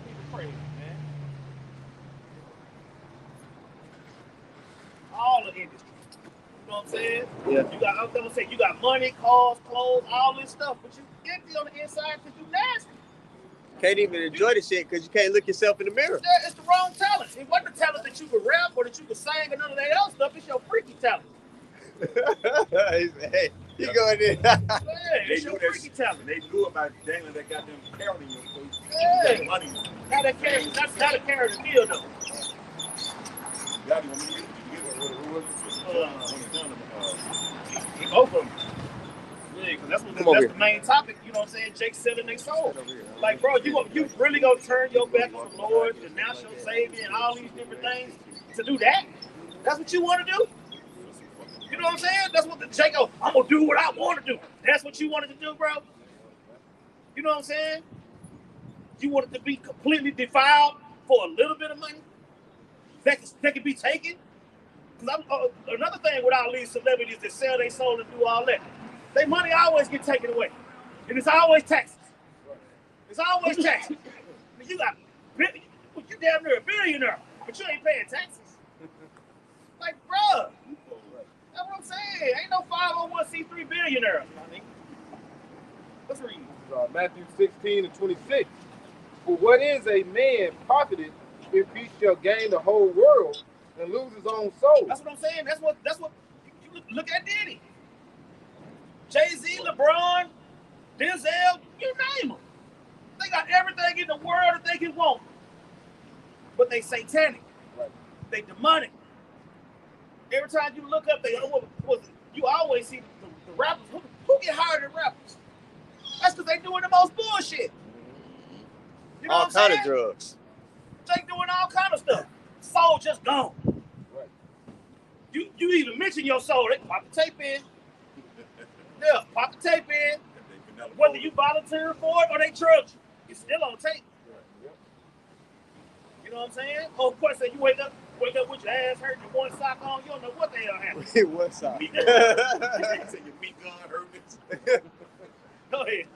Speaker 4: Keep it crazy, man. All the industry. You know what I'm saying?
Speaker 1: Yeah.
Speaker 4: I'm gonna say you got money, cars, clothes, all this stuff, but you empty on the inside because you nasty.
Speaker 1: Can't even enjoy the shit because you can't look yourself in the mirror.
Speaker 4: It's the wrong talent. It wasn't the talent that you could rap or that you could sing or none of that else stuff. It's your freaky talent.
Speaker 1: Hey, you going in?
Speaker 4: Yeah, it's your freaky talent.
Speaker 3: They knew about dangling that goddamn carrot in your face.
Speaker 4: Yeah.
Speaker 3: Money.
Speaker 4: Not a carrot. That's not a carrot to deal though.
Speaker 3: Yeah, you want me to get who was it?
Speaker 4: Both of them. Yeah, because that's the main topic. You know what I'm saying? Jake selling their soul. Like, bro, you really gonna turn your back on the Lord, denounce your Savior, and all these different things to do that? That's what you want to do? You know what I'm saying? That's what the Jake. Oh, I'm gonna do what I want to do. That's what you wanted to do, bro. You know what I'm saying? You wanted to be completely defiled for a little bit of money that can be taken. Because another thing with all these celebrities that sell their soul and do all that, their money always get taken away, and it's always taxes. It's always taxes. You damn near a billionaire, but you ain't paying taxes. Like, bruh, that's what I'm saying. Ain't no 501c3 billionaire. Let's read.
Speaker 5: Matthew 16:26. For what is a man profited if he shall gain the whole world and lose his own soul?
Speaker 4: That's what I'm saying. That's what you look at Diddy. Jay-Z, LeBron, Denzel, you name them. They got everything in the world that they can want. But they satanic.
Speaker 5: Right.
Speaker 4: They demonic. Every time you look up, you always see the rappers. Who get hired than rappers? That's because they doing the most bullshit. You know
Speaker 1: all
Speaker 4: what I'm
Speaker 1: kind
Speaker 4: saying?
Speaker 1: of drugs.
Speaker 4: Jake doing all kind of stuff. Soul just gone.
Speaker 5: Right.
Speaker 4: You even mention your soul, they pop the tape in. Yeah, pop the tape in. Whether you volunteer for it or they trust you, it's still on tape. You know what I'm saying? Oh, of course, you wake up with your ass hurt and one sock on, you don't know what the hell happened.
Speaker 1: What sock?
Speaker 4: Meat
Speaker 3: Say your meat gun hurt.
Speaker 4: Go ahead.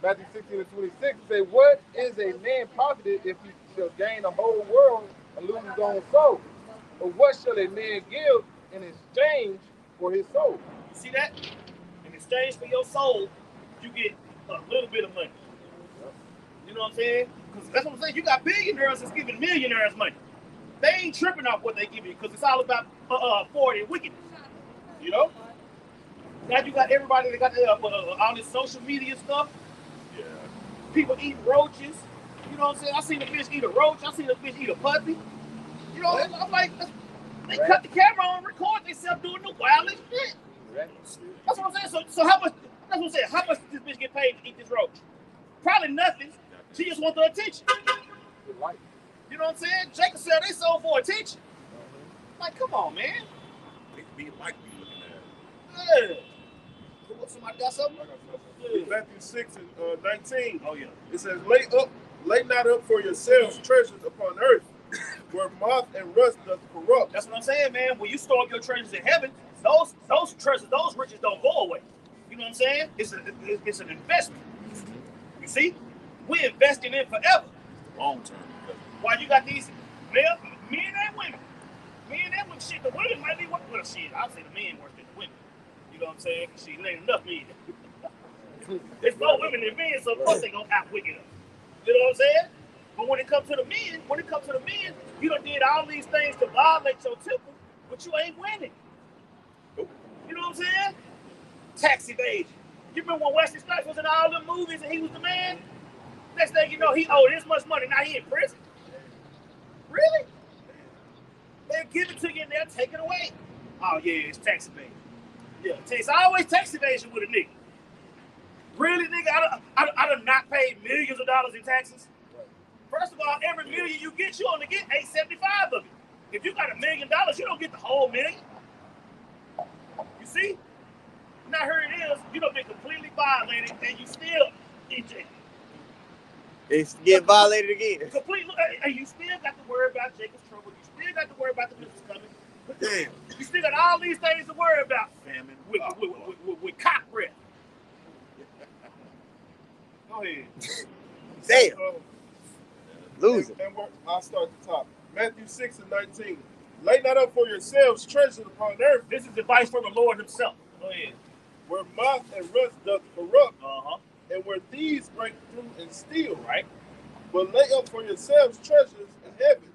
Speaker 5: Matthew 16:26 say, what is a man profited if he shall gain the whole world and lose his own soul? Or what shall a man give in exchange for his soul?
Speaker 4: You see that? In exchange for your soul, you get a little bit of money. You know what I'm saying? Because that's what I'm saying. You got billionaires that's giving millionaires money. They ain't tripping off what they give you because it's all about poverty and wickedness. You know? Now you got everybody that got all this social media stuff.
Speaker 3: Yeah.
Speaker 4: People eat roaches. You know what I'm saying? I seen a fish eat a roach. I seen a fish eat a puppy. You know, I'm like, they cut the camera on and record themselves doing the wildest shit. That's what I'm saying. So how much? That's what I'm saying. How much does this bitch get paid to eat this roach? Probably nothing. She just wants the attention. You know what I'm saying? Jacob said they sold for attention. Like, come on, man.
Speaker 3: They like me looking at it.
Speaker 4: Yeah. Somebody got something?
Speaker 3: Matthew 6:19.
Speaker 4: Oh yeah.
Speaker 3: It says, lay not up for yourselves treasures upon earth, where moth and rust doth corrupt.
Speaker 4: That's what I'm saying, man. When you store up your treasures in heaven, those treasures, those riches don't go away. You know what I'm saying? It's an investment. You see? We're investing in forever.
Speaker 3: Long term.
Speaker 4: Why you got these men and women? Men and women, shit, the women might be, well, shit, I'll say the men worse than the women. You know what I'm saying? Because shit, it ain't enough men. There's more women than men, so of course they gonna outwicked us. You know what I'm saying? But when it comes to the men, you done did all these things to violate your temple, but you ain't winning. You know what I'm saying? Tax evasion. You remember when Wesley Snipes was in all them movies and he was the man? Next thing you know, he owed this much money, now he in prison. Really? They'll give it to you and they'll take it away. Oh yeah, it's tax evasion. Yeah, it's always tax evasion with a nigga. Really, nigga? I done not paid millions of dollars in taxes. First of all, every million you get, you only get $875 of it. If you got $1 million, you don't get the whole million. You see? Now here it is, you done been completely violated and you still in jail.
Speaker 1: It's getting violated again.
Speaker 4: Completely, and you still got to worry about Jacob's trouble. You still got to worry about the business coming. But damn, you still got all these things to worry about. Famine with cock breath. Go ahead.
Speaker 1: Damn. Losing.
Speaker 3: And I'll start at the top. Matthew 6:19. Lay not up for yourselves treasures upon earth.
Speaker 4: This is advice from the Lord himself. Go ahead.
Speaker 3: Where moth and rust doth corrupt,
Speaker 4: Uh-huh.
Speaker 3: and where thieves break through and steal.
Speaker 4: Right.
Speaker 3: But lay up for yourselves treasures in heaven,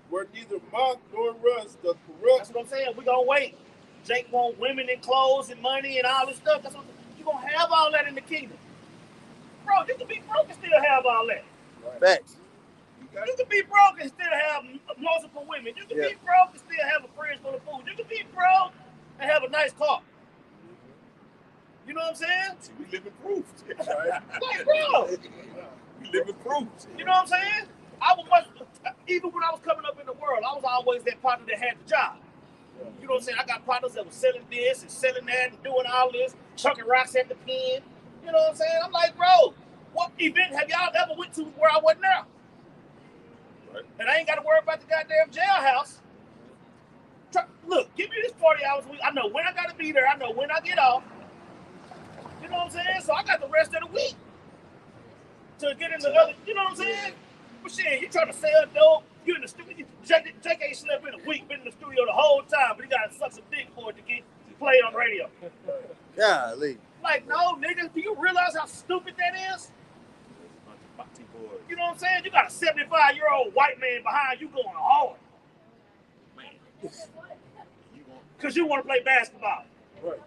Speaker 3: where neither moth nor rust doth corrupt.
Speaker 4: That's what I'm saying. We're going to wait. Jake want women and clothes and money and all this stuff. That's what you're going to have all that in the kingdom. Bro, you can be broke and still have all that.
Speaker 1: Facts.
Speaker 4: You can be broke and still have multiple women. You can be broke and still have a fridge full of food. You can be broke and have a nice car. You know what I'm saying?
Speaker 3: See, we live in proof.
Speaker 4: Like, bro.
Speaker 3: We live in proof.
Speaker 4: You know what I'm saying? Even when I was coming up in the world, I was always that partner that had the job. You know what I'm saying? I got partners that were selling this and selling that and doing all this, chucking rocks at the pen. You know what I'm saying? I'm like, bro, what event have y'all ever went to where I wasn't there? Right. And I ain't got to worry about the goddamn jailhouse. Look, give me this 40 hours a week. I know when I got to be there. I know when I get off. You know what I'm saying? So I got the rest of the week to get in the other, you know what I'm saying? But shit, you trying to sell dope, you in the studio. Jake ain't slept in a week, been in the studio the whole time, but he got to suck some dick for it to get played on radio.
Speaker 1: Golly.
Speaker 4: Like, no, nigga, do you realize how stupid that is? You know what I'm saying? You got a 75-year-old white man behind you going hard. Man. Because you want to play basketball.
Speaker 3: Right.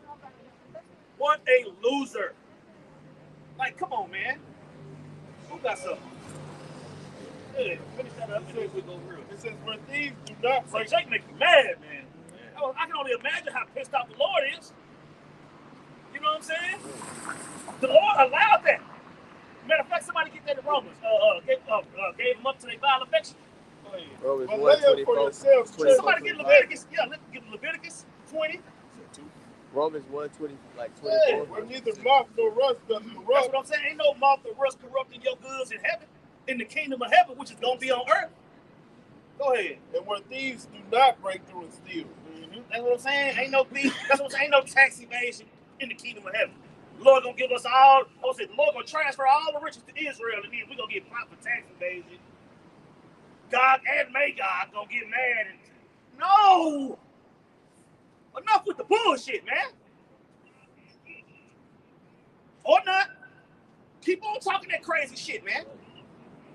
Speaker 4: What a loser. Like, come on, man. Who got something? Good. Finish that up and then we go through.
Speaker 3: It says, where thieves do not
Speaker 4: break. Jake make me mad, man. I can only imagine how pissed off the Lord is. You know what I'm saying? The Lord allowed that. Matter of fact, somebody get that in Romans. Gave them up to their vile affection.
Speaker 1: Romans
Speaker 5: But lay up for
Speaker 1: 1:24.
Speaker 5: yourselves.
Speaker 4: Somebody get Leviticus. Yeah, let's get Leviticus 20.
Speaker 1: Romans 1:20, like
Speaker 5: Hey,
Speaker 1: 24.
Speaker 5: where neither moth nor rust doth
Speaker 4: That's
Speaker 5: corrupt.
Speaker 4: what I'm saying. Ain't no moth or rust corrupting your goods in heaven, in the kingdom of heaven, which is gonna be on earth. Go ahead.
Speaker 5: And where thieves do not break through and steal.
Speaker 4: That's what I'm saying. Ain't no thief. That's what I'm saying. Ain't no tax evasion in the kingdom of heaven. The Lord gonna give us all. I was saying, the Lord gonna transfer all the riches to Israel, and then we gonna get popped for tax evasion. God and Magog gonna get mad and no. Enough with the bullshit, man. Or not. Keep on talking that crazy shit, man.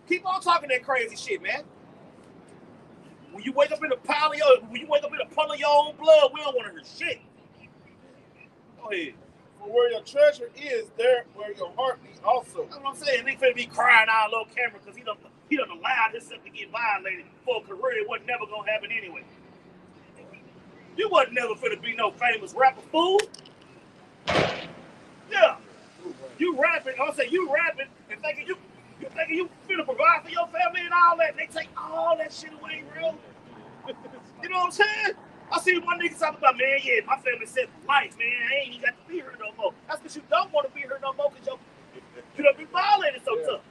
Speaker 4: Keep on talking that crazy shit, man. When you wake up in a pile of your own blood, we don't want to hear shit. Go ahead.
Speaker 5: For where your treasure is, there where your heart be also.
Speaker 4: That's what I'm saying. They finna be crying out low camera because he done allowed himself to get violated for a career that wasn't never gonna happen anyway. You wasn't never finna be no famous rapper fool. Yeah. You rapping, I'll say you rapping and thinking you finna provide for your family and all that. They take all that shit away, bro. You know what I'm saying? I see one nigga talking about, man, yeah, my family set for life, man. I ain't even got to be here no more. That's because you don't want to be here no more because you done been violated so tough.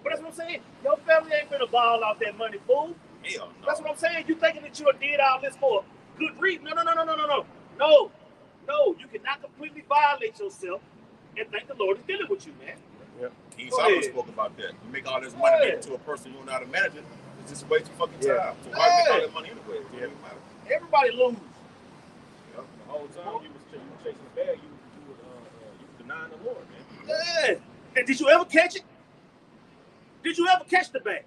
Speaker 4: But that's what I'm saying. Your family ain't finna ball out that money, fool.
Speaker 3: Hell no.
Speaker 4: That's what I'm saying. You thinking that you did all this for a good reason. No. You cannot completely violate yourself and think the Lord is dealing with you, man.
Speaker 3: Yep. King Solomon spoke about that. You make all this money make it to a person you don't know how to manage it. It's just a waste of fucking time. So why make all that money anyway? It doesn't matter.
Speaker 4: Everybody lose.
Speaker 2: Yep. The whole time you was chasing the bag, you was denying the Lord, man.
Speaker 4: Yeah. And did you ever catch it? Did you ever catch the bag?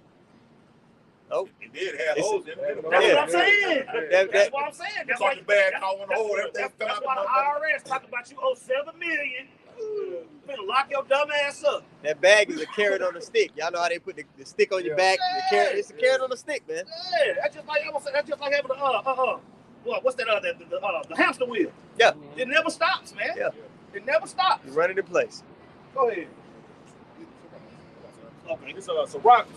Speaker 1: Oh,
Speaker 3: It did have holes in it.
Speaker 4: That's what I'm saying. That's what I'm saying. That's why
Speaker 3: the bag caught on the hole. Everything fell
Speaker 4: that's
Speaker 3: out
Speaker 4: why
Speaker 3: the
Speaker 4: the IRS talking about you owe $7 million. Finna lock your dumb ass up.
Speaker 1: that bag is a carrot on a stick. Y'all know how they put the stick on your back? The carrot, it's a carrot on a stick, man.
Speaker 4: Yeah, that's just like having what's that? The hamster wheel.
Speaker 1: Yeah.
Speaker 4: It never stops, man.
Speaker 1: Yeah.
Speaker 4: It never stops.
Speaker 1: You run it in place.
Speaker 4: Go ahead.
Speaker 2: Okay, this Sirach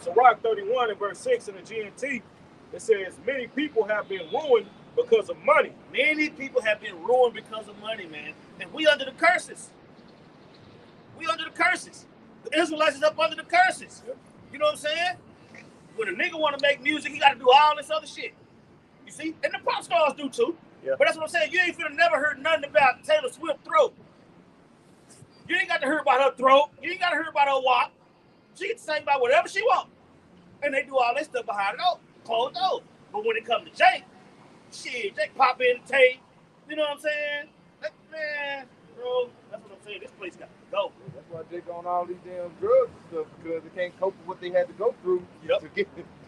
Speaker 2: 31 and verse 6 in the GNT. It says, many people have been ruined because of money.
Speaker 4: Many people have been ruined because of money, man. And we under the curses. We under the curses. The Israelites is up under the curses. You know what I'm saying? When a nigga want to make music, he got to do all this other shit. You see? And the pop stars do too.
Speaker 1: Yeah.
Speaker 4: But that's what I'm saying. You ain't finna never heard nothing about Taylor Swift's throat. You ain't got to hear about her throat. You ain't got to hear about her walk. She can sing about whatever she wants. And they do all that stuff behind it, closed doors. But when it comes to Jake, shit, Jake pop in the tape. You know what I'm saying? Man, bro, that's what I'm saying. This place got to go.
Speaker 5: That's why they on all these damn drugs and stuff, because they can't cope with what they had to go through to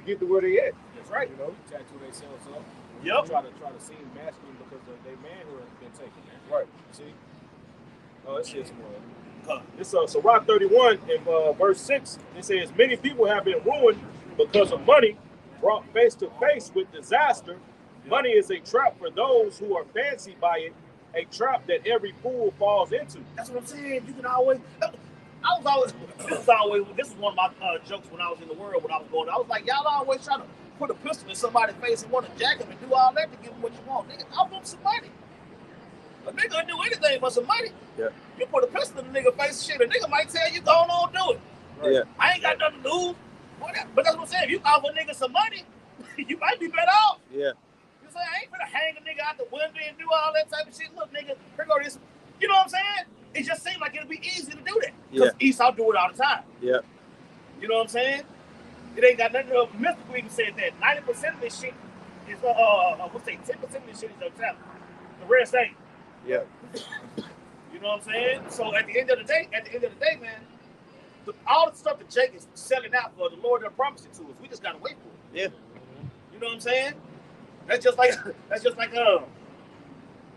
Speaker 5: get to where they at.
Speaker 4: That's right.
Speaker 5: You know?
Speaker 2: Tattoo themselves up.
Speaker 4: Yep.
Speaker 2: Try to seem masculine because their manhood has been taken, man.
Speaker 5: Right.
Speaker 2: See? Oh, it's just more. This Sirach 31 in verse 6. It says, many people have been ruined because of money, brought face to face with disaster. Money is a trap for those who are fancied by it, a trap that every fool falls into.
Speaker 4: That's what I'm saying. You can always. This is one of my jokes when I was in the world when I was going. I was like, y'all always trying to put a pistol in somebody's face and want to jack him and do all that to give him what you want. Nigga, I want some money. A nigga gonna do anything for some money.
Speaker 1: Yeah.
Speaker 4: You put a pistol in a nigga face, shit, a nigga might tell you go on do it.
Speaker 1: Right. Yeah.
Speaker 4: I ain't got nothing to lose. But that's what I'm saying. If you offer a nigga some money, you might be better off.
Speaker 1: Yeah.
Speaker 4: You say I ain't gonna hang a nigga out the window and do all that type of shit. Look, nigga, here go this. You know what I'm saying? It just seems like it'll be easy to do that. Because Esau do it all the time.
Speaker 1: Yeah.
Speaker 4: You know what I'm saying? It ain't got nothing to do with mystical even said that 90% of this shit is 10% of this shit is your talent. The rest ain't.
Speaker 1: Yeah.
Speaker 4: You know what I'm saying? So at the end of the day, man, all the stuff that Jake is selling out for, the Lord done promised it to us. We just gotta wait for it.
Speaker 1: Yeah.
Speaker 4: You know what I'm saying? That's just like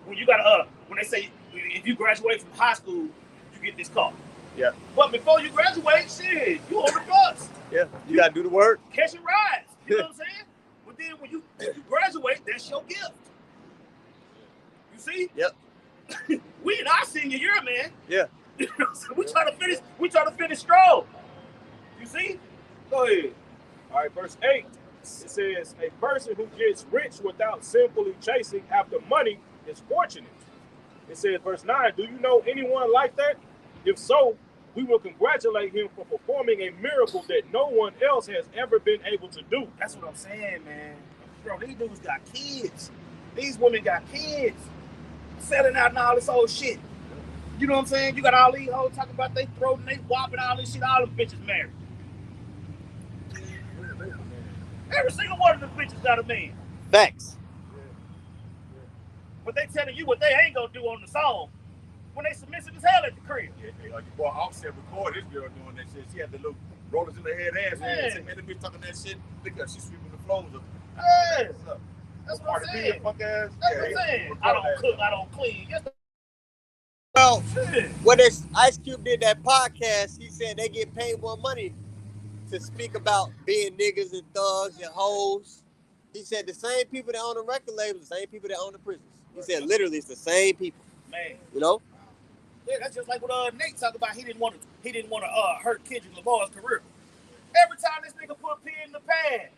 Speaker 4: when you gotta when they say if you graduate from high school, you get this car.
Speaker 1: Yeah.
Speaker 4: But before you graduate, shit, you on the bus.
Speaker 1: Yeah. You gotta do the work.
Speaker 4: Catching rides. You know what I'm saying? But then when you graduate, that's your gift. You see?
Speaker 1: Yep.
Speaker 4: We in our senior year, man.
Speaker 1: Yeah.
Speaker 4: So we try to finish strong.
Speaker 3: see? Go ahead. All right, verse 8. It says, a person who gets rich without simply chasing after money is fortunate. It says, verse 9, do you know anyone like that? If so, we will congratulate him for performing a miracle that no one else has ever been able to do.
Speaker 4: That's what I'm saying, man. Bro, these dudes got kids. These women got kids. Selling out and all this old shit. You know what I'm saying? You got all these hoes talking about they throating, they whopping, all this shit. All them bitches married. Every single one of them bitches got a man.
Speaker 1: Facts.
Speaker 4: But they telling you what they ain't gonna do on the song when they submissive as hell at the crib.
Speaker 6: Yeah, like your boy Offset recorded this girl doing that shit. She had the little rollers in her head ass. Man, the bitch talking that shit. Look at her, she's sweeping the floors up.
Speaker 4: Yeah. That's what I'm saying.
Speaker 6: Fuck ass.
Speaker 4: That's what I'm saying. I don't cook, I don't clean.
Speaker 1: Well, when Ice Cube did that podcast, he said they get paid more money to speak about being niggas and thugs and hoes. He said the same people that own the record labels, the same people that own the prisons. He said literally it's the same people.
Speaker 4: Man.
Speaker 1: You know?
Speaker 4: Yeah, that's just like what Nate talked about. He didn't want to hurt Kendrick Lamar's career. Every time this nigga put pen in the pad,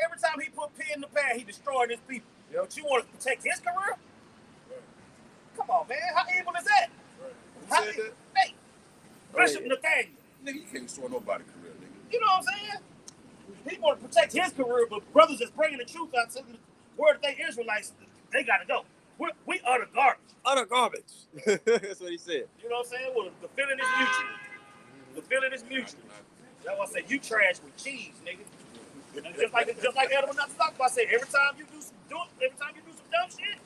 Speaker 4: every time he put pen in the pad, he destroyed his people. Yep. But you want to protect his career? Come on, man. How evil is that? How evil? Nate, Bishop Nathaniel.
Speaker 6: Nigga, you can't destroy nobody's career, nigga.
Speaker 4: You know what I'm saying? He want to protect his career, but brothers that's bringing the truth out to the word that they Israelites, they got to go. We utter garbage.
Speaker 1: Utter garbage. That's what he said.
Speaker 4: You know what I'm saying? Well, the feeling is mutual. The feeling is mutual. That's why I say you trash with cheese, nigga. Just like Edwin not to talk about. I say every time you do some dumb shit,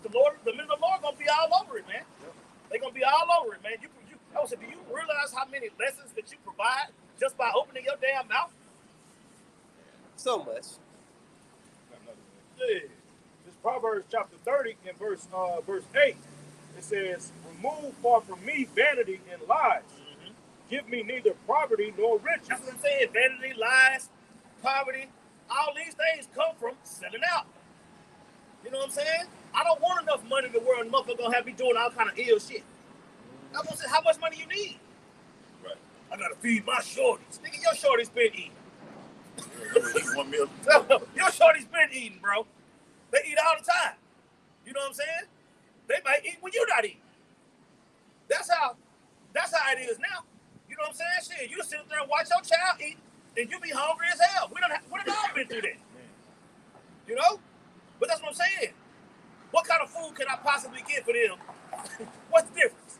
Speaker 4: the Lord, the men of the Lord gonna be all over it, man. They gonna be all over it, man. I would say, do you realize how many lessons that you provide just by opening your damn mouth?
Speaker 1: So much.
Speaker 3: Yeah. This Proverbs chapter 30 and verse 8. It says, remove far from me vanity and lies. Mm-hmm. Give me neither poverty nor riches.
Speaker 4: That's what I'm saying. Vanity, lies, poverty, all these things come from selling out. You know what I'm saying? I don't want enough money in the world and motherfucker gonna have me doing all kind of ill shit. I'm gonna say, how much money you need?
Speaker 6: Right.
Speaker 4: I gotta feed my shorties. Nigga, your shorty's been eating.
Speaker 6: $1 million.
Speaker 4: Your shorty's been eating, bro. They eat all the time. You know what I'm saying? They might eat when you're not eating. That's how it is now. You know what I'm saying? Shit, you sit there and watch your child eat, and you be hungry as hell. We done all been through that. You know? But that's what I'm saying. What kind of food can I possibly get for them? What's the difference?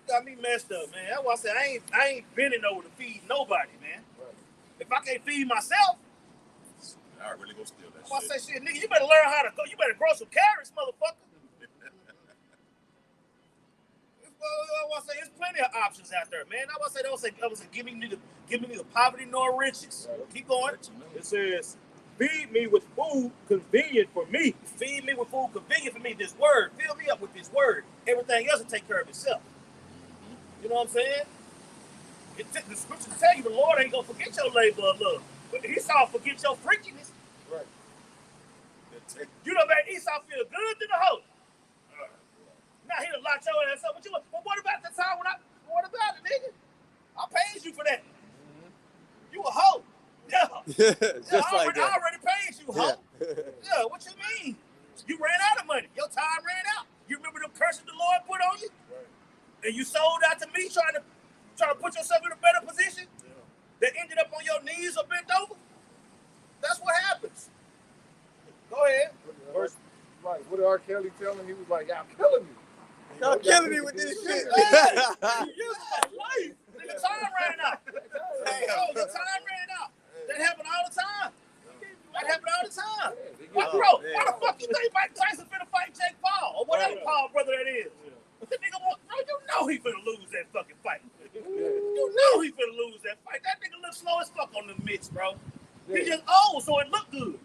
Speaker 4: Got me messed up, man. That's why I said I ain't bending over to feed nobody, man. Right. If I can't feed myself,
Speaker 6: I really go steal that
Speaker 4: shit. I say, shit, nigga, you better learn how to go. You better grow some carrots, motherfucker. I say there's plenty of options out there, man. I was say, give me neither poverty nor riches. Right. Keep going.
Speaker 3: It says, feed me with food convenient for me.
Speaker 4: Feed me with food convenient for me. This word, fill me up with this word. Everything else will take care of itself. You know what I'm saying? The scriptures tell you the Lord ain't gonna forget your labor of love. But Esau forget your freakiness.
Speaker 6: Right.
Speaker 4: You know, man, Esau feel good to the host. Now he done locked your ass up. But what about the time what about it, nigga? I paid you for that. Mm-hmm. You a hoe. Yeah. I already paid you, hoe. Yeah, what you mean? You ran out of money. Your time ran out. You remember the curses the Lord put on you? Right. And you sold out to me trying to put yourself in a better position? Yeah. That ended up on your knees or bent over? That's what happens. Go ahead.
Speaker 5: Right. What did R. Kelly tell him? He was like, y'all killing me.
Speaker 1: Y'all killing me with this shit.
Speaker 4: Nigga, time ran out. Your time ran out. That happened all the time. Why the fuck you think Mike Tyson finna fight Jake Paul? Or whatever Paul brother that is? That nigga, bro, you know he finna lose that fucking fight. You know he finna lose that fight. That nigga look slow as fuck on the mitts, bro. He just old, so it look good.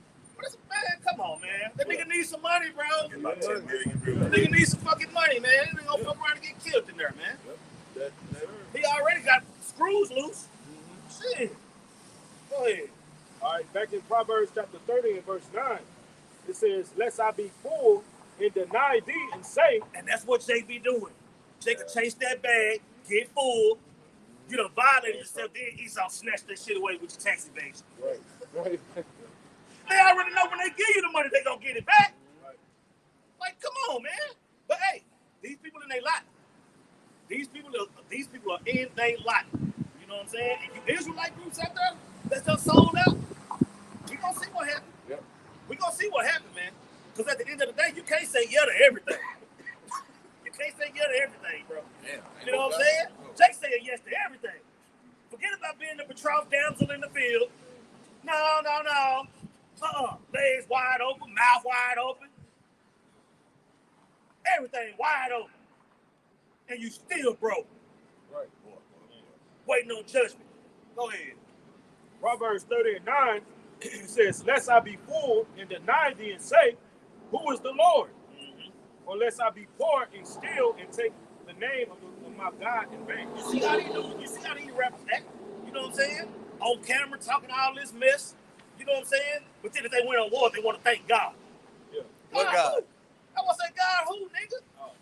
Speaker 4: Man, come on, man. That nigga needs some money, bro.
Speaker 6: About 10 million.
Speaker 4: That nigga needs some fucking money, man. That nigga gonna fuck around and get killed in there, man. He already got screws loose. Mm-hmm. Shit. Go ahead.
Speaker 3: All right, back in Proverbs chapter 30 and verse 9, it says, lest I be full and deny thee and say.
Speaker 4: And that's what Jake be doing. Jake will chase that bag, get full, You done violated yourself, then Esau snatched that shit away with your tax evasion.
Speaker 5: Right. Right.
Speaker 4: They already know when they give you the money, they gonna get it back. Right. Like, come on, man. But hey, these people in their lot. These people are in their lot. You know what I'm saying? If you Israelite groups out there that's just sold out, we gonna see what happens. Yep. We gonna see what happens, man. Because at the end of the day, you can't say yeah to everything. You can't say yeah to everything, bro. Yeah, you know what I'm saying? Jake saying yes to everything. Forget about being the betrothed damsel in the field. No. Legs wide open, mouth wide open. Everything wide open. And you still broke.
Speaker 5: Right.
Speaker 4: Waiting on judgment. Go ahead.
Speaker 3: Proverbs 30:9 says, "Lest I be full and deny thee and say, who is the Lord? Or lest I be poor and steal and take the name of my God in vain."
Speaker 4: You see how he rappers act? You know what I'm saying? On camera talking all this mess. You know what I'm saying? But then if they win an award, they want to thank God.
Speaker 1: Yeah. What God?
Speaker 4: I want to say God who, nigga? Oh,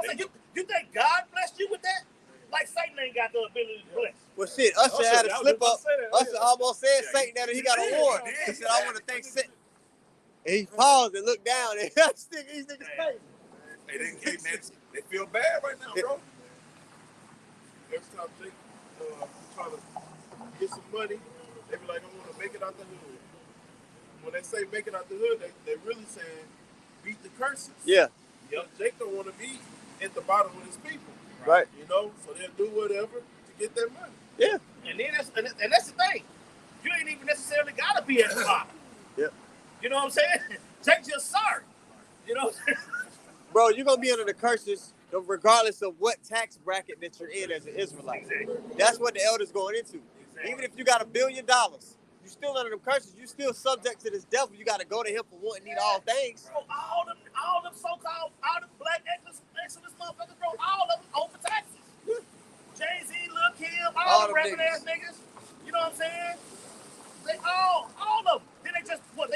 Speaker 4: man. You think God blessed you with that? Like Satan ain't got the ability to bless.
Speaker 1: Well, shit, Usher had a slip up. Usher almost said Satan that he got an award. He said, "I want to thank Satan." And he paused and looked down and these niggas crazy.
Speaker 6: Hey, they feel bad right now, bro. Every time Jake trying to get some money, they be like, "I want to make it out the hood." When they say make it out the hood, they really saying beat the curses.
Speaker 1: Yeah.
Speaker 6: Yep. Jake don't want to be at the bottom with his people.
Speaker 1: Right.
Speaker 6: You know, so they'll do whatever to get their money.
Speaker 1: Yeah.
Speaker 4: And that's the thing. You ain't even necessarily gotta be at the bottom.
Speaker 1: Yeah.
Speaker 4: You know what I'm saying? Jake just sorry. You know what I'm saying?
Speaker 1: Bro, you're gonna be under the curses regardless of what tax bracket that you're in as an Israelite. Exactly. That's what the elders going into. Exactly. Even if you got $1 billion, you still under the curses. You still subject to this devil. You got to go to him for wanting to need all things.
Speaker 4: Bro, all them so-called, all them black excellence motherfuckers, bro, all of them over taxes. Jay-Z, Lil Kim, all the rapping ass niggas. You know what I'm saying? They all of them. Then they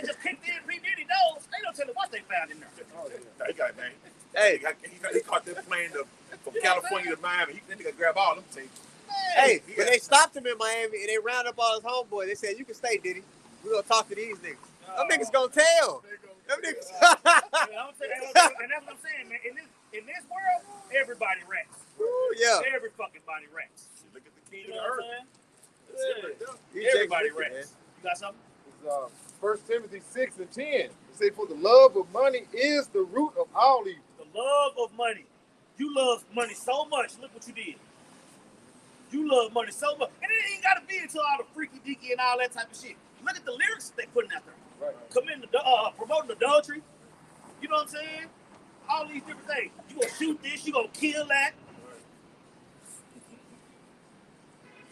Speaker 4: just kicked in P. Diddy nose. They don't tell them what they found in there.
Speaker 6: Oh, yeah. He got man.
Speaker 1: Hey,
Speaker 6: he caught them plane from California to Miami. He got to grab all them tapes.
Speaker 1: Hey, when they stopped him in Miami and they rounded up all his homeboys, they said, "You can stay, Diddy. We're gonna talk to these niggas." Them niggas gonna tell. Them niggas.
Speaker 4: And that's what I'm saying, man. In this world, everybody rats.
Speaker 1: Ooh, yeah.
Speaker 4: Every fucking body rats.
Speaker 6: Look at the king of the earth.
Speaker 4: Everybody rats. You got something?
Speaker 5: It's 1 Timothy 6:10. It says, "For the love of money is the root of all evil."
Speaker 4: The love of money. You love money so much. Look what you did. You love money so much. And it ain't got to be into all the freaky deaky and all that type of shit. Look at the lyrics they putting out there. Right. Promoting adultery. You know what I'm saying? All these different things. You gonna shoot this, you gonna kill that.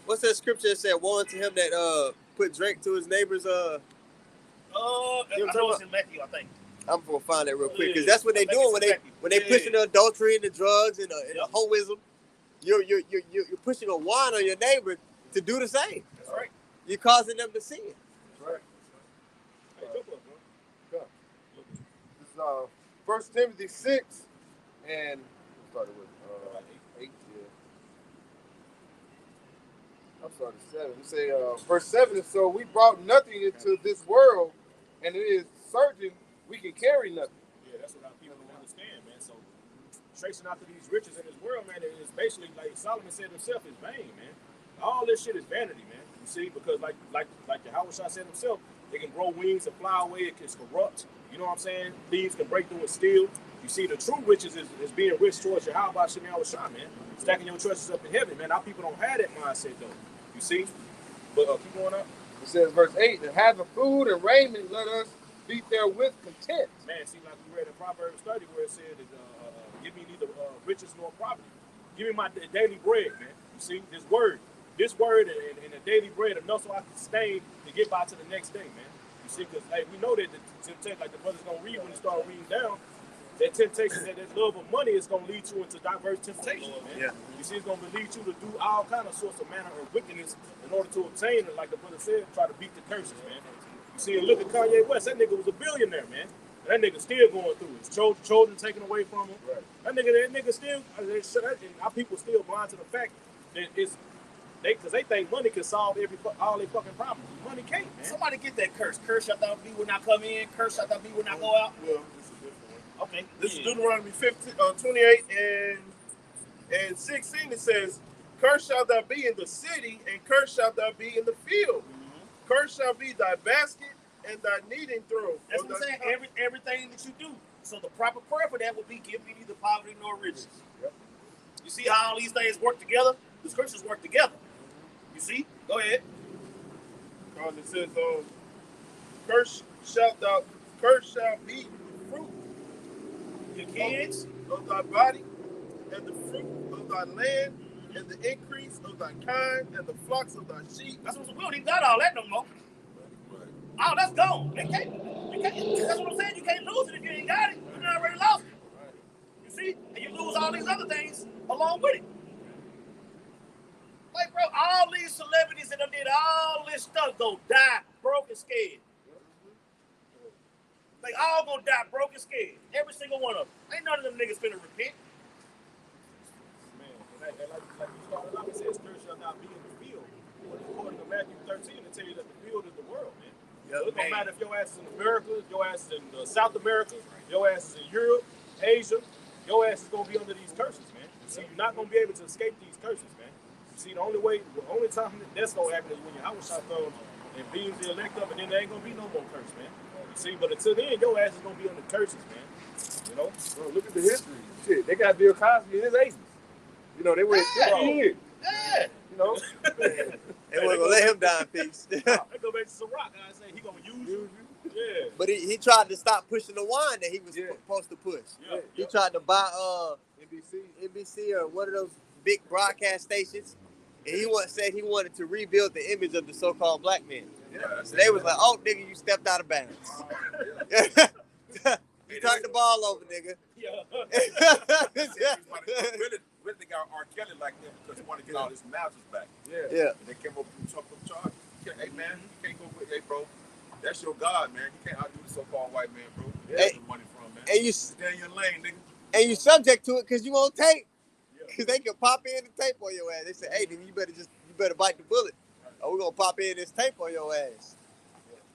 Speaker 1: What's that scripture that said, "Woe unto him that put drink to his neighbor's
Speaker 4: I know it's in Matthew, I think.
Speaker 1: I'm gonna find that real quick because that's what they doing when they pushing the adultery and the drugs and the hoism. You're pushing a wine on your neighbor to do the same.
Speaker 4: That's right.
Speaker 1: You're causing them to sin.
Speaker 5: That's right. This is 1 Timothy 6 and started with 8. I'm sorry, 7. We say verse 7 is, "So we brought nothing into this world, and it is certain we can carry nothing."
Speaker 3: Yeah, that's what our people don't understand, man. So tracing after these riches in this world, man, it's basically like Solomon said himself, is vain, man. All this shit is vanity, man. You see, because like the Howard Shah said himself, they can grow wings and fly away. It can corrupt. You know what I'm saying? Thieves can break through and steal. You see, the true riches is being rich towards your Howard Shah, man. Stacking your treasures up in heaven, man. Our people don't have that mindset, though. You see? But keep going up.
Speaker 5: It says, verse 8, "And having food and raiment, let us be therewith content."
Speaker 3: Man, see, like we read in Proverbs 30, where it said, "Give me neither riches nor property. Give me my daily bread, man." You see, this word and the daily bread enough so I can sustain to get by to the next day, man. You see, because hey, we know that the temptation, like the brothers gonna read when they start reading down, that temptation, that love of money is gonna lead you into diverse temptation, man. Yeah. You see, it's gonna lead you to do all kind of sorts of manner of wickedness in order to obtain it, like the brother said, try to beat the curses, man. You see, look at Kanye West. That nigga was a billionaire, man. That nigga still going through it. His children taken away from him. Right. That nigga still, and our people still blind to the fact
Speaker 2: it's because they think money can solve all their fucking problems. Money can't, man.
Speaker 4: Somebody get that curse. Curse shall thou be when I come in. Curse shall thou be when I go out.
Speaker 6: Well, this is a different one.
Speaker 4: Okay.
Speaker 6: This is Deuteronomy 28 and 16. It says, "Curse shall thou be in the city, and curse shall thou be in the field. Curse shall be thy basket and thy kneading trough."
Speaker 4: That's what I'm saying. Everything that you do. So the proper prayer for that would be, "Give me neither poverty nor riches."
Speaker 6: Yep.
Speaker 4: You see how all these things work together? The scriptures work together. You see? Go ahead.
Speaker 6: It says, curse shall be the fruit
Speaker 4: Your kids,
Speaker 6: of thy body, and the fruit of thy land, and the increase of thy kind, and the flocks of thy sheep.
Speaker 4: that's what we don't even got all that no more. Oh, that's gone. You can't, that's what I'm saying. You can't lose it if you ain't got it. You done already lost it. You see? And you lose all these other things along with it. Like, bro, all these celebrities that done did all this stuff go die broke and scared. They all gonna die broke and scared. Every single one of them. Ain't none of them niggas finna repent.
Speaker 2: Man, like you started off, it says, "Curse shall not be in the field." But according to Matthew 13, it tells you that the field is the world, man. So it don't matter if your ass is in America, your ass is in South America, your ass is in Europe, Asia, your ass is gonna be under these curses, man. See, you're not gonna be able to escape these curses, man. You see, the only time that's gonna happen is when your house shot comes and beams the elect up, and then there ain't gonna be no more curse, man. You see, but until then, your ass is gonna be under curses, man. You know?
Speaker 5: Bro, look at the history. Shit, they got Bill Cosby in his 80s. You know, they went 50 years.
Speaker 4: Yeah.
Speaker 5: You know?
Speaker 1: They wasn't gonna let him die in peace.
Speaker 2: They go back to Ciroc, I say he gonna use you. Yeah.
Speaker 1: But he tried to stop pushing the wine that he was supposed to push.
Speaker 2: Yeah.
Speaker 1: He tried to buy
Speaker 5: NBC.
Speaker 1: or one of those big broadcast stations, and said he wanted to rebuild the image of the so-called black man.
Speaker 6: Yeah.
Speaker 1: So they was like, "Oh, nigga, you stepped out of bounds. You turned the ball over, nigga."
Speaker 2: Yeah.
Speaker 3: Really they got R. Kelly like that because he wanted to get all his masters back.
Speaker 1: Yeah.
Speaker 3: And they came up with some charge. Hey man, you can't go with bro. That's your God, man. You can't outdo the so-called white man, bro. That's the money from, man.
Speaker 1: And you
Speaker 3: stay in your lane, nigga.
Speaker 1: And you subject to it because you on tape. Because they can pop in the tape on your ass. They say, "Hey, nigga, you better bite the bullet. Or we're gonna pop in this tape on your ass."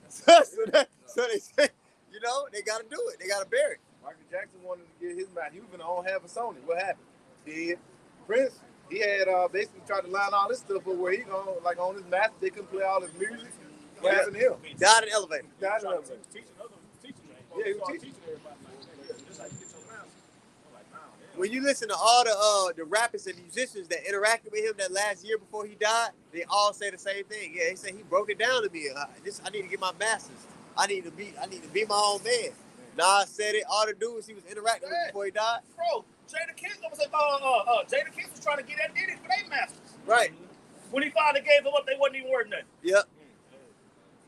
Speaker 1: So they say, you know, they gotta do it. They gotta bear it.
Speaker 5: Michael Jackson wanted to get his match. He was gonna own half of Sony. What happened? Prince, he had basically tried to line all this stuff up where he gonna like on his master, they couldn't play all his music. What happened to him?
Speaker 1: Died in the elevator.
Speaker 5: Died in the elevator.
Speaker 2: Teaching
Speaker 5: Yeah, he was teaching.
Speaker 2: everybody. Just like you get your master. I'm like, nah, man.
Speaker 1: When you listen to all the rappers and musicians that interacted with him that last year before he died, they all say the same thing. Yeah, they say he broke it down to me. I need to get my masters. I need to be my own man. Nas said it. All the dudes he was interacting with before he died.
Speaker 4: Bro, Jada Kiss was trying to get that Diddy for their masters.
Speaker 1: Right.
Speaker 4: When he finally gave them up, they wasn't even worth nothing.
Speaker 1: Yep.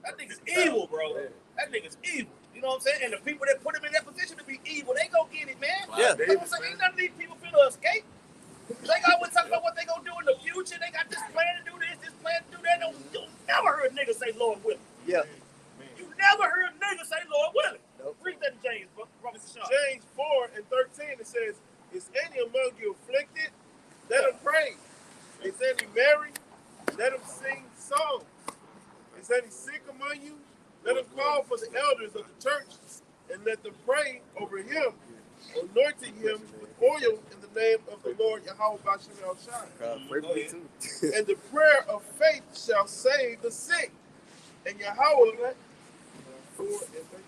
Speaker 4: That nigga's evil, bro. That nigga's evil. You know what I'm saying? And the people that put him in that position to be evil, they go get it, man.
Speaker 1: Yeah.
Speaker 4: You know what I'm saying? Ain't none of these people finna escape. They always talk about what they gonna do in the future. They got this plan to do this plan to do that. You never heard niggas say Lord willing.
Speaker 1: Yeah.
Speaker 4: You never heard niggas say Lord willing.
Speaker 1: Nope.
Speaker 4: Read that to James, Brother Sean.
Speaker 6: James 4:13, it says, "Is any among you afflicted? Let him pray. Is any merry? Let him sing songs. Is any sick among you? Let him call for the elders of the church and let them pray over him, anointing him with oil in the name of the Lord Yahweh Bashem El Shai.
Speaker 1: Pray for me too.
Speaker 6: And the prayer of faith shall save the sick. And Yahweh, 4:13.